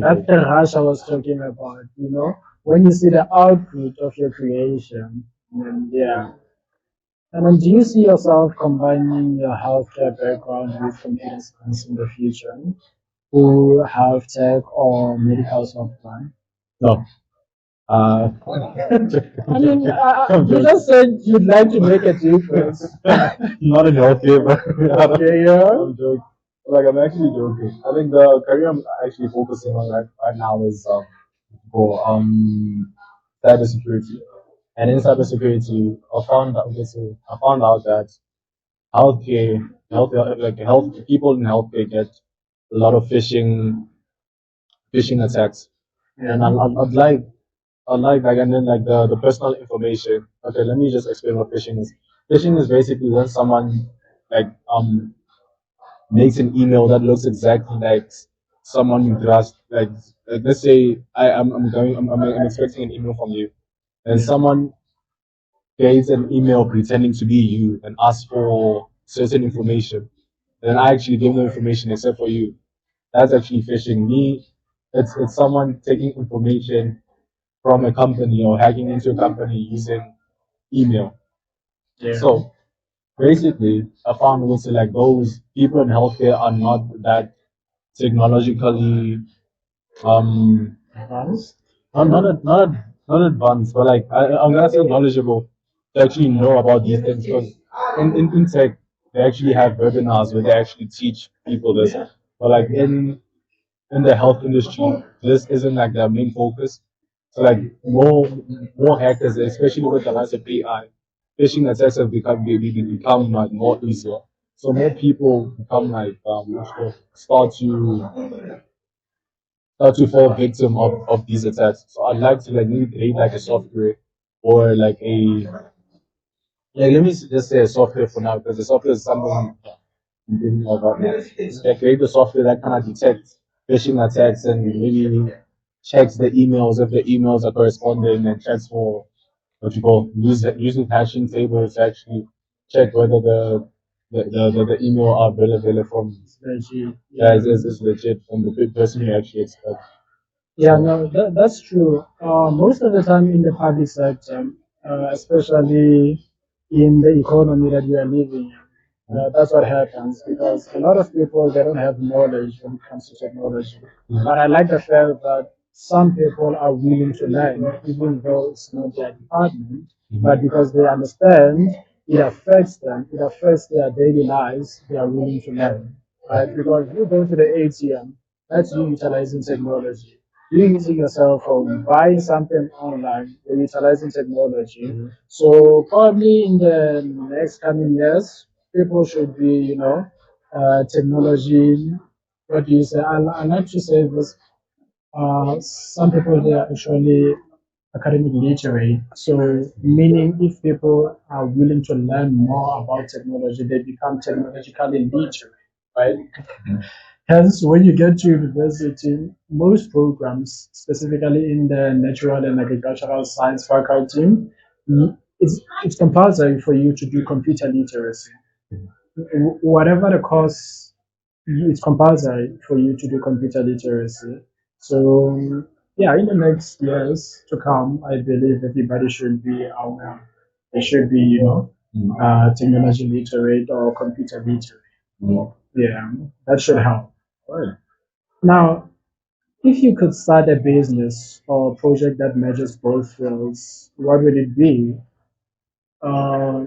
That's the rush I was talking about, when you see the output of your creation. And yeah. And then do you see yourself combining your healthcare background with computer science in the future? Or health tech or medical software? no. Uh, I mean, you just said you'd like to make a difference. not in healthcare, but Okay, yeah. I'm joking. Like I'm actually joking. I think the career I'm actually focusing on right now is for cybersecurity. And in cybersecurity, I found out that health people in healthcare get a lot of phishing attacks, and I'd like and then like the personal information. Okay, let me just explain what phishing is. Phishing is basically when someone like makes an email that looks exactly like someone you trust. Like let's say I'm expecting an email from you, and someone creates an email pretending to be you and asks for certain information. And I actually give them information except for you. That's actually phishing. Me, it's someone taking information from a company or hacking into a company using email. Yeah. So basically, I found also like those people in healthcare are not that technologically Advanced. not advanced, but like I'm gonna say knowledgeable to actually know about these things because in tech they actually have webinars where they actually teach people this. But like in the health industry, this isn't like their main focus. So like more hackers, especially with the rise of AI, phishing attacks have become like more easier. So more people become like start to fall victim of these attacks. So I'd like to like maybe create like a software or like a like let me just say a software for now because the software is something I'm thinking about now. Like create a software that kind of detects phishing attacks and maybe checks the emails if the emails are corresponding and checks for what you call using hashing tables to actually check whether the email are valid from Legit. yeah is legit from the person you actually expect. Yeah, no, that's true. Most of the time in the public sector, especially in the economy that we are living in, that's what happens because a lot of people they don't have knowledge when it comes to technology. But I like the fact that some people are willing to learn, even though it's not their department, but because they understand it affects them, it affects their daily lives, they are willing to learn. Right? Because you go to the ATM, that's you utilizing technology. You're using your cell phone, buying something online, you're utilizing technology. So probably in the next coming years, people should be, technology. What do you say? I like to say this. Some people they are actually academic literate. So meaning if people are willing to learn more about technology, they become technologically literate, right? Hence, when you get to university, most programs, specifically in the natural and agricultural science faculty, it's compulsory for you to do computer literacy. Whatever the course, it's compulsory for you to do computer literacy. So, yeah, in the next years to come, I believe everybody should be aware. They should be, technology literate or computer literate. Yeah, that should help. Right. Now, if you could start a business or project that measures both fields, what would it be? Uh,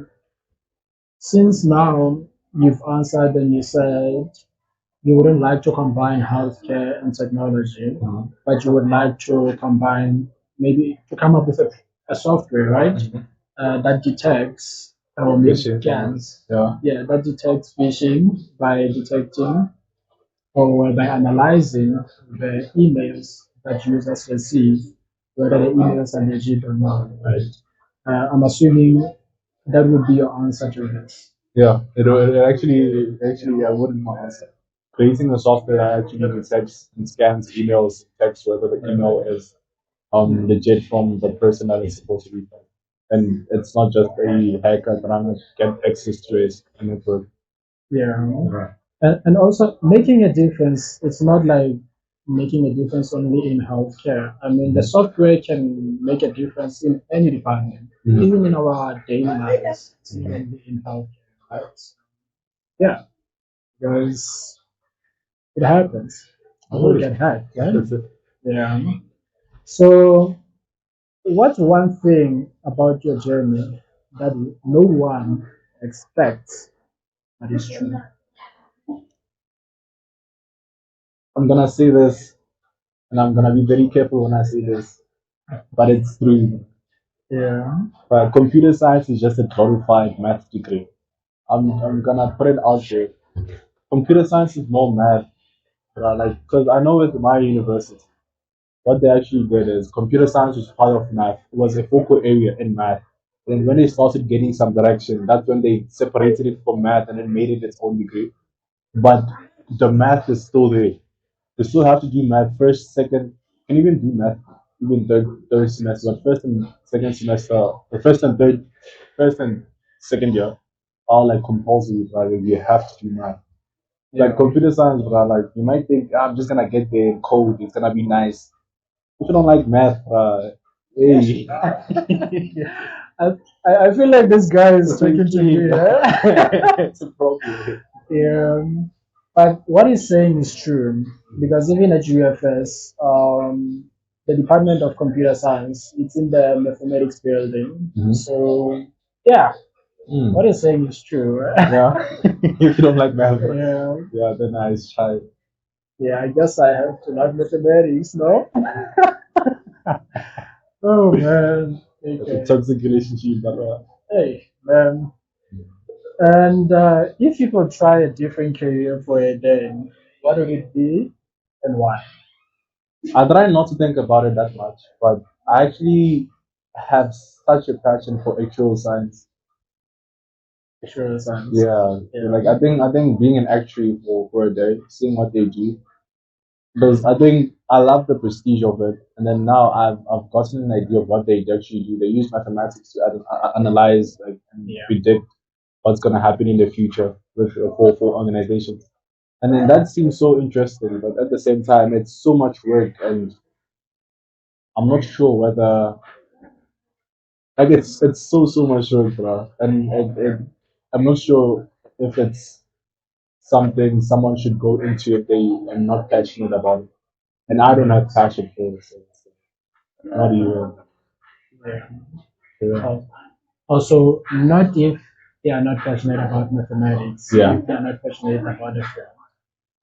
since now you've answered and you said you wouldn't like to combine healthcare and technology, but you would like to combine maybe to come up with a software, right? That detects or maybe Phishing. scans. Yeah. Yeah, that detects phishing by detecting or by analyzing the emails that users receive, whether the emails are legit or not, right? I'm assuming that would be your answer to this. Yeah, it actually I wouldn't mind answer. Creating a software that actually detects and scans emails, checks whether the email is legit from the person that it's supposed to be from. And it's not just a hacker trying to get access to his network. Yeah. Yeah. And also making a difference, it's not like making a difference only in healthcare. I mean, the software can make a difference in any department, even in our daily lives, it's not only in healthcare. Right? Yeah, because it happens. People get hacked, right? That's it. Yeah. So, what's one thing about your journey that no one expects that is true? I'm gonna say this, and I'm gonna be very careful when I say this, but it's true. Yeah. But computer science is just a glorified math degree. I'm gonna put it out there. Computer science is more math, like because I know at my university, what they actually did is computer science was part of math. It was a focal area in math. And when they started getting some direction, that's when they separated it from math and then made it its own degree. But the math is still there. They still have to do math first, second, can even do math even third semester, but first and second semester, the first and second year are like compulsory, right? You have to do math. Like computer science, but like you might think I'm just gonna get the code, it's gonna be nice. If you don't like math, hey, I, I feel like this guy is talking to me. it's a problem. Yeah. But what he's saying is true because even at UFS, the Department of Computer Science, it's in the mathematics building. Mhm. So yeah, Mm. what he's saying is true. Yeah, if you don't like math, Yeah. yeah, then I try. Yeah, I guess I have to like mathematics, no? Oh man. It's a Okay. toxic relationship, but Hey, man. And if you could try a different career for a day, what would it be and why? I try not to think about it that much. But I actually have such a passion for actual science. Sure, science. Yeah, Yeah. like I think being an actuary for a day, seeing what they do, because I think I love the prestige of it. And then now I've gotten an idea of what they actually do. They use mathematics to analyze like, and Yeah. predict what's going to happen in the future with for organizations. And then that seems so interesting, but at the same time, it's so much work, and I'm not sure whether like it's so much work, bro. And I'm not sure if it's something someone should go into if they are not passionate about it. And I don't have passion for it. So not even. Yeah. Yeah. Also, not if they are not passionate about mathematics. Yeah. If they are not passionate about the field.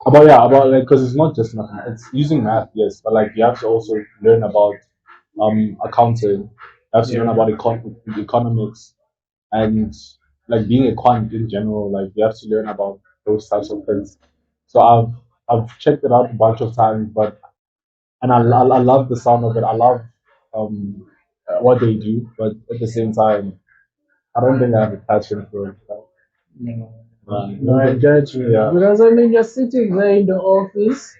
About like because it's not just mathematics. It's using math, yes, but like you have to also learn about accounting. You have to learn Yeah. about economics and like being a quant in general. Like you have to learn about those types of things. So I've checked it out a bunch of times, but and I love the sound of it. I love um what they do, but at the same time, I don't think I have a passion for it. No, No, I get you. yeah, Because I mean, you're sitting there in the office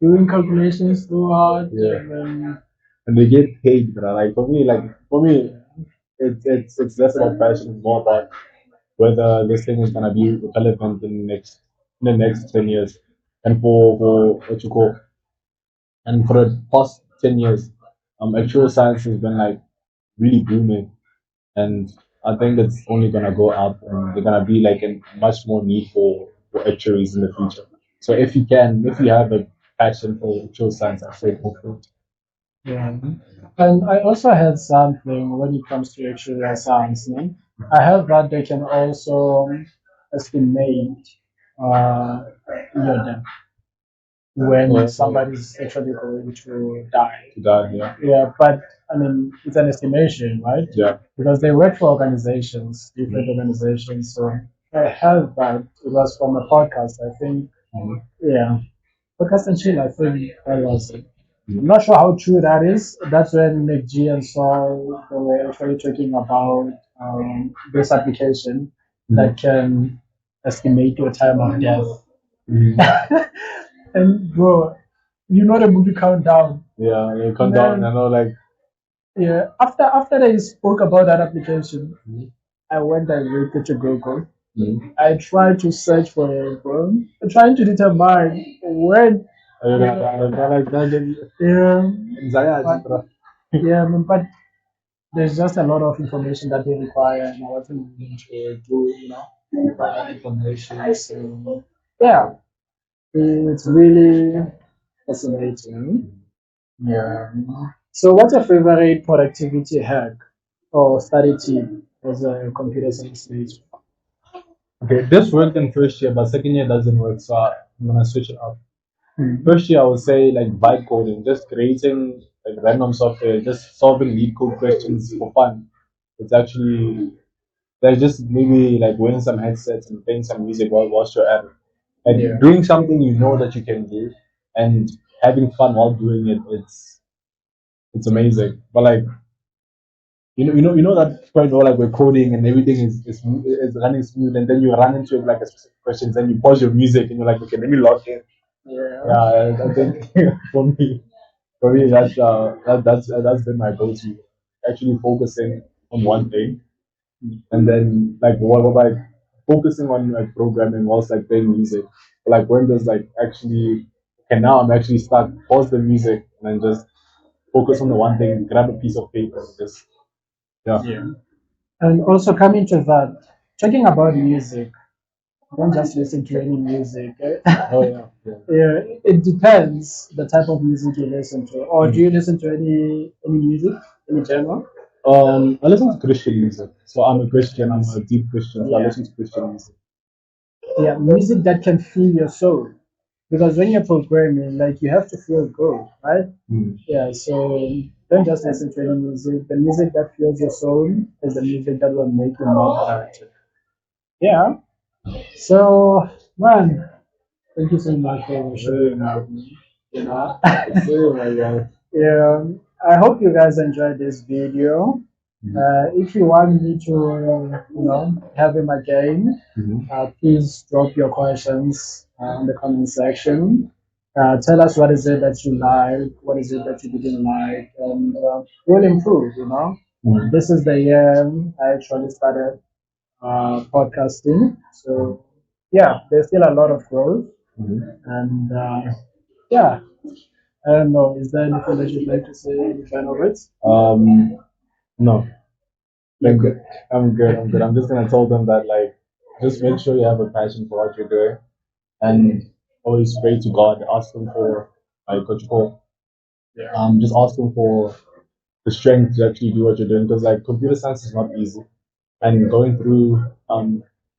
doing calculations throughout, yeah. and then And they get paid, but for me, it's less about passion, it's more about whether this thing is gonna be relevant in the next 10 years. And for what you call and for the past 10 years, actual science has been like really booming, and I think it's only gonna go up, and they're gonna be like a much more need for actuaries in the future. So if you have a passion for actual science, I say go for it. yeah. And I also had something when it comes to actuarial science. No? I heard that they can also estimate uh, your death when somebody's actually going to die. To that, yeah, Yeah, but I mean, it's an estimation, right? yeah. Because they work for organizations, different organizations. So I heard that it was from a podcast, I think. Mhm. Yeah, podcast and chill, I think that was it. I'm not sure how true that is. That's when McG and Saul they were actually talking about this application that can estimate your time of death. Mhm. And bro, you know the movie Countdown. Yeah, they come down Man, and all like, yeah. After they spoke about that application, Mhm. I went directly to Google. Mhm. I tried to search for it, bro. I'm trying to determine when. like that, Yeah, anxiety, but, bro. yeah, but there's just a lot of information that they require, and I wasn't willing to do, that information. So yeah, it's really fascinating. Yeah. So, what's your favorite productivity hack or study tip as a computer science major? Okay, this worked in first year, but second year doesn't work, so I'm gonna switch it up. Hmm. First year, I would say like vibe coding, just creating like random software, just solving lead code questions for fun. It's actually there's just maybe like wearing some headsets and playing some music whilst you're at it. Like Yeah. doing something you know that you can do and having fun while doing it. It's amazing. But like you know that point where like we're coding and everything is running smooth, and then you run into like a specific questions and you pause your music and you're like, okay, let me log in. Yeah. Yeah, I think for me that's been my go-to. Actually focusing on one thing, and then like what like focusing on like programming whilst like playing music. Like when there's like actually okay now I'm actually stuck. Pause the music and then just focus on the one thing. Grab a piece of paper. And just yeah. Yeah. And also coming to that, talking about music, don't just listen to any music. Oh yeah. Yeah. Yeah, it depends the type of music you listen to. Or do you listen to any music, any genre? I listen to Christian music. So I'm a Christian. I'm a deep Christian. So I Yeah. listen to Christian music. Yeah, music that can fill your soul. Because when you're programming, like you have to feel good, right? Mm. Yeah, so don't just listen to any music. The music that fills your soul is the music that will make you more productive. Yeah. So, man, thank you so much for sharing with me. You know, Oh my god. yeah, I hope you guys enjoyed this video. If you want me to, have him again, please drop your questions in the comment section. Tell us what is it that you like, what is it that you didn't like, and we'll improve. This is the year I actually started podcasting, so yeah, there's still a lot of growth, and yeah, I don't know. Is there anything that you'd like to say in final words? No. I'm good. I'm good. I'm good. I'm just gonna tell them that like just make sure you have a passion for what you're doing and always pray to God, ask him for like what you call just ask him for the strength to actually do what you're doing because like computer science is not easy and going through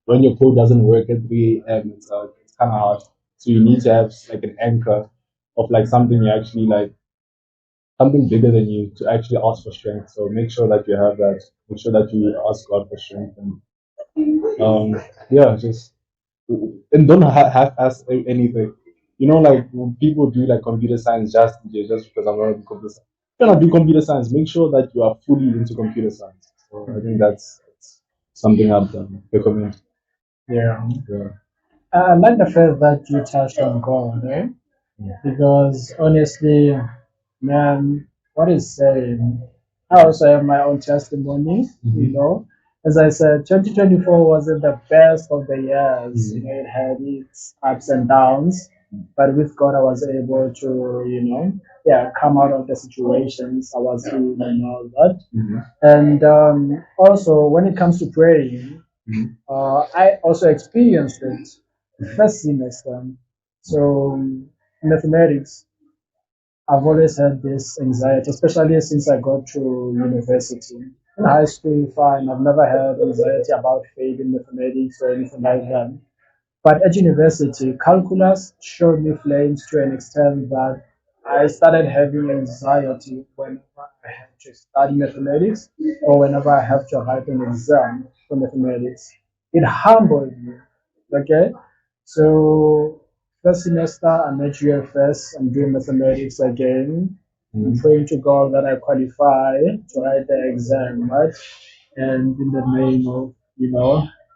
when your code doesn't work at 3 a.m. It's kind of hard. So you need to have like an anchor of like something you actually like something bigger than you to actually ask for strength. So make sure that you have that. Make sure that you ask God for strength and yeah, just and don't have ask anything. You know, like when people do like computer science just because I'm not in computer science. If you're not do computer science, make sure that you are fully into computer science. So I think that's something I'd recommend. Yeah. Yeah. I like the fact that you touched on God, eh? Because honestly, man, what is saying? I also have my own testimony, As I said, 2024 wasn't the best of the years. It had its ups and downs, but with God, I was able to, come out of the situations I was in and all that. And also, when it comes to praying, I also experienced it first semester. So, mathematics, I've always had this anxiety, especially since I got to university. In high school, fine, I've never had anxiety about failing mathematics or anything like that. But at university, calculus showed me flames to an extent that I started having anxiety whenever I have to study mathematics or whenever I have to write an exam for mathematics. It humbled me. Okay? So, first semester, I'm at UFS, I'm doing mathematics again. I'm praying to God that I qualify to write the exam, right? And in the name of,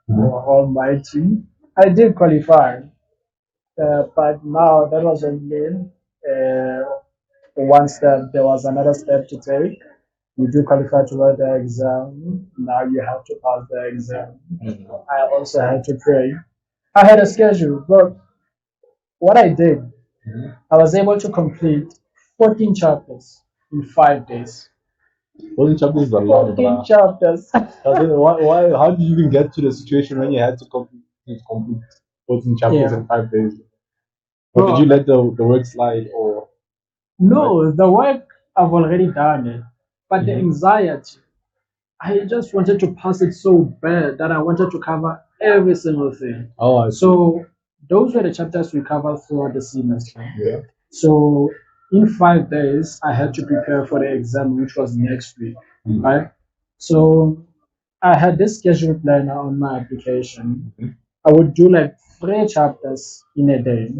Almighty, I did qualify, but now that was only one step. There was another step to take. You do qualify to write the exam. Now you have to pass the exam. I also had to pray. I had a schedule, but what I did, I was able to complete 14 chapters in 5 days. Holding chapters is a lot, 14 bruh. chapters. Why, how did you even get to the situation when you had to complete 14 chapters Yeah. in 5 days? Or did you let the work slide or No, the work I've already done it, but the anxiety, I just wanted to pass it so bad that I wanted to cover every single thing. oh I see. So those were the chapters we covered throughout the semester. Yeah. So in 5 days, I had to prepare for the exam, which was next week, right? So I had this schedule planner on my application. I would do like 3 chapters in a day,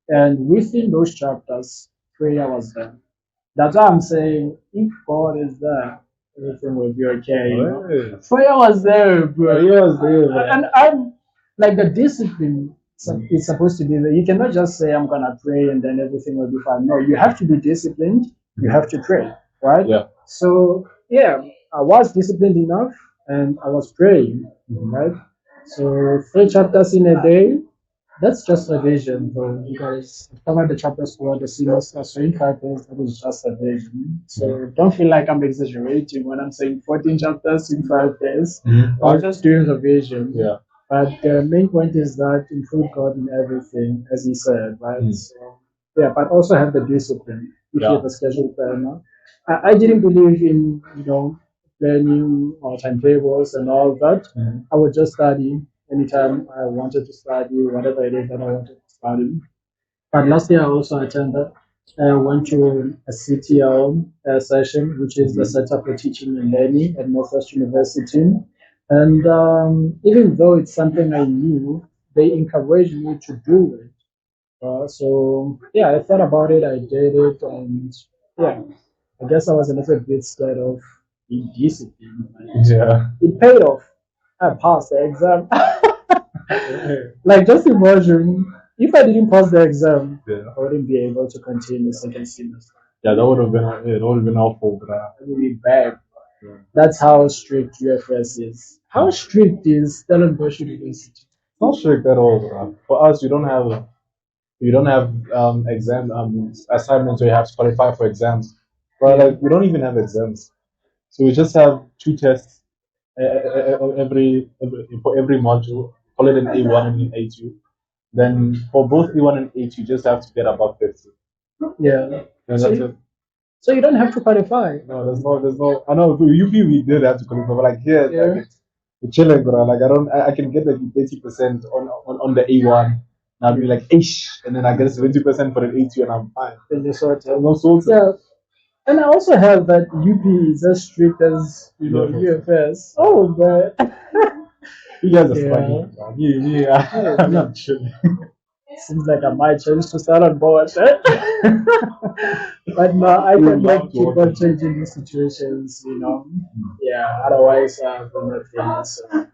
and within those chapters, prayer was there. That's why I'm saying if God is there, everything will be okay. Right. Prayer was there, bro. Prayer was there, bro. And I'm like the discipline It's supposed to be that you cannot just say I'm gonna pray and then everything will be fine. No, you have to be disciplined. You have to pray, right? Yeah. So yeah, I was disciplined enough and I was praying, right? So 3 chapters in a day, that's just a vision, bro. Because I've covered the chapters for the semester, so in 5 days, that is just a vision. So don't feel like I'm exaggerating when I'm saying 14 chapters in 5 days. I was just doing the vision. Yeah. But the main point is that include God in everything, as he said, right? So, yeah, but also have the discipline if you have a schedule planner. I didn't believe in, planning or timetables and all that. I would just study anytime I wanted to study, whatever it is that I wanted to study. But last year I also attended, went to a CTL session, which is the Center for Teaching and Learning at Northwest University. And even though it's something I knew, they encouraged me to do it. So yeah, I thought about it, I did it, and yeah, I guess I was a little bit scared of being disciplined. Yeah. It paid off. I passed the exam. Like just imagine if I didn't pass the exam, I wouldn't be able to continue second semester. Yeah, that would have been awful, but It would be bad. That's how strict UFS is. How strict is Stellenbosch University? not strict at all, bro. For us, you don't have exam assignments where you have to qualify for exams. But like we don't even have exams, so we just have 2 tests for every module. Call it an A1 and an A2. Then for both A1 and A2, you just have to get above 50. Yeah. And So that's you, it. so you don't have to qualify. No, there's no. I know for UP we did have to qualify, but like here, Yeah. like it's chilling, bro. Like I can get like 80% on the A1, and I'll be like ish, and then I get 70% for the A2, and I'm fine. In the short term. No sorts. Yeah. And I also have that UP is as strict as UFS. Oh, but You guys are Yeah. struggling. Man. I'm not chilling. seems like I might change to start on board. But no, I can like keep on changing these situations, Yeah, otherwise we're not famous. So,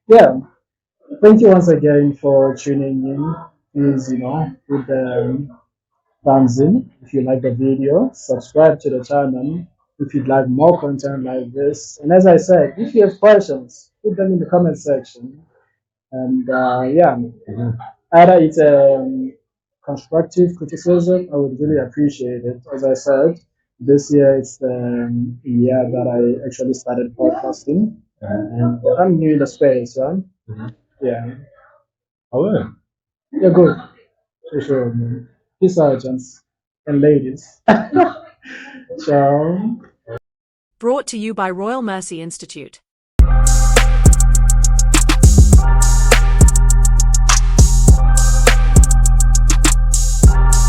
yeah. Thank you once again for tuning in. Please, put the thumbs in if you like the video. Subscribe to the channel if you'd like more content like this. And as I said, if you have questions, put them in the comment section. And yeah, either it's constructive criticism, I would really appreciate it. As I said, this year it's the year that I actually started podcasting, and I'm new in the space, right? Yeah, Oh, yeah. you're good. For sure, man. Peace out, gents and ladies. Ciao. Brought to you by Royal Mercy Institute.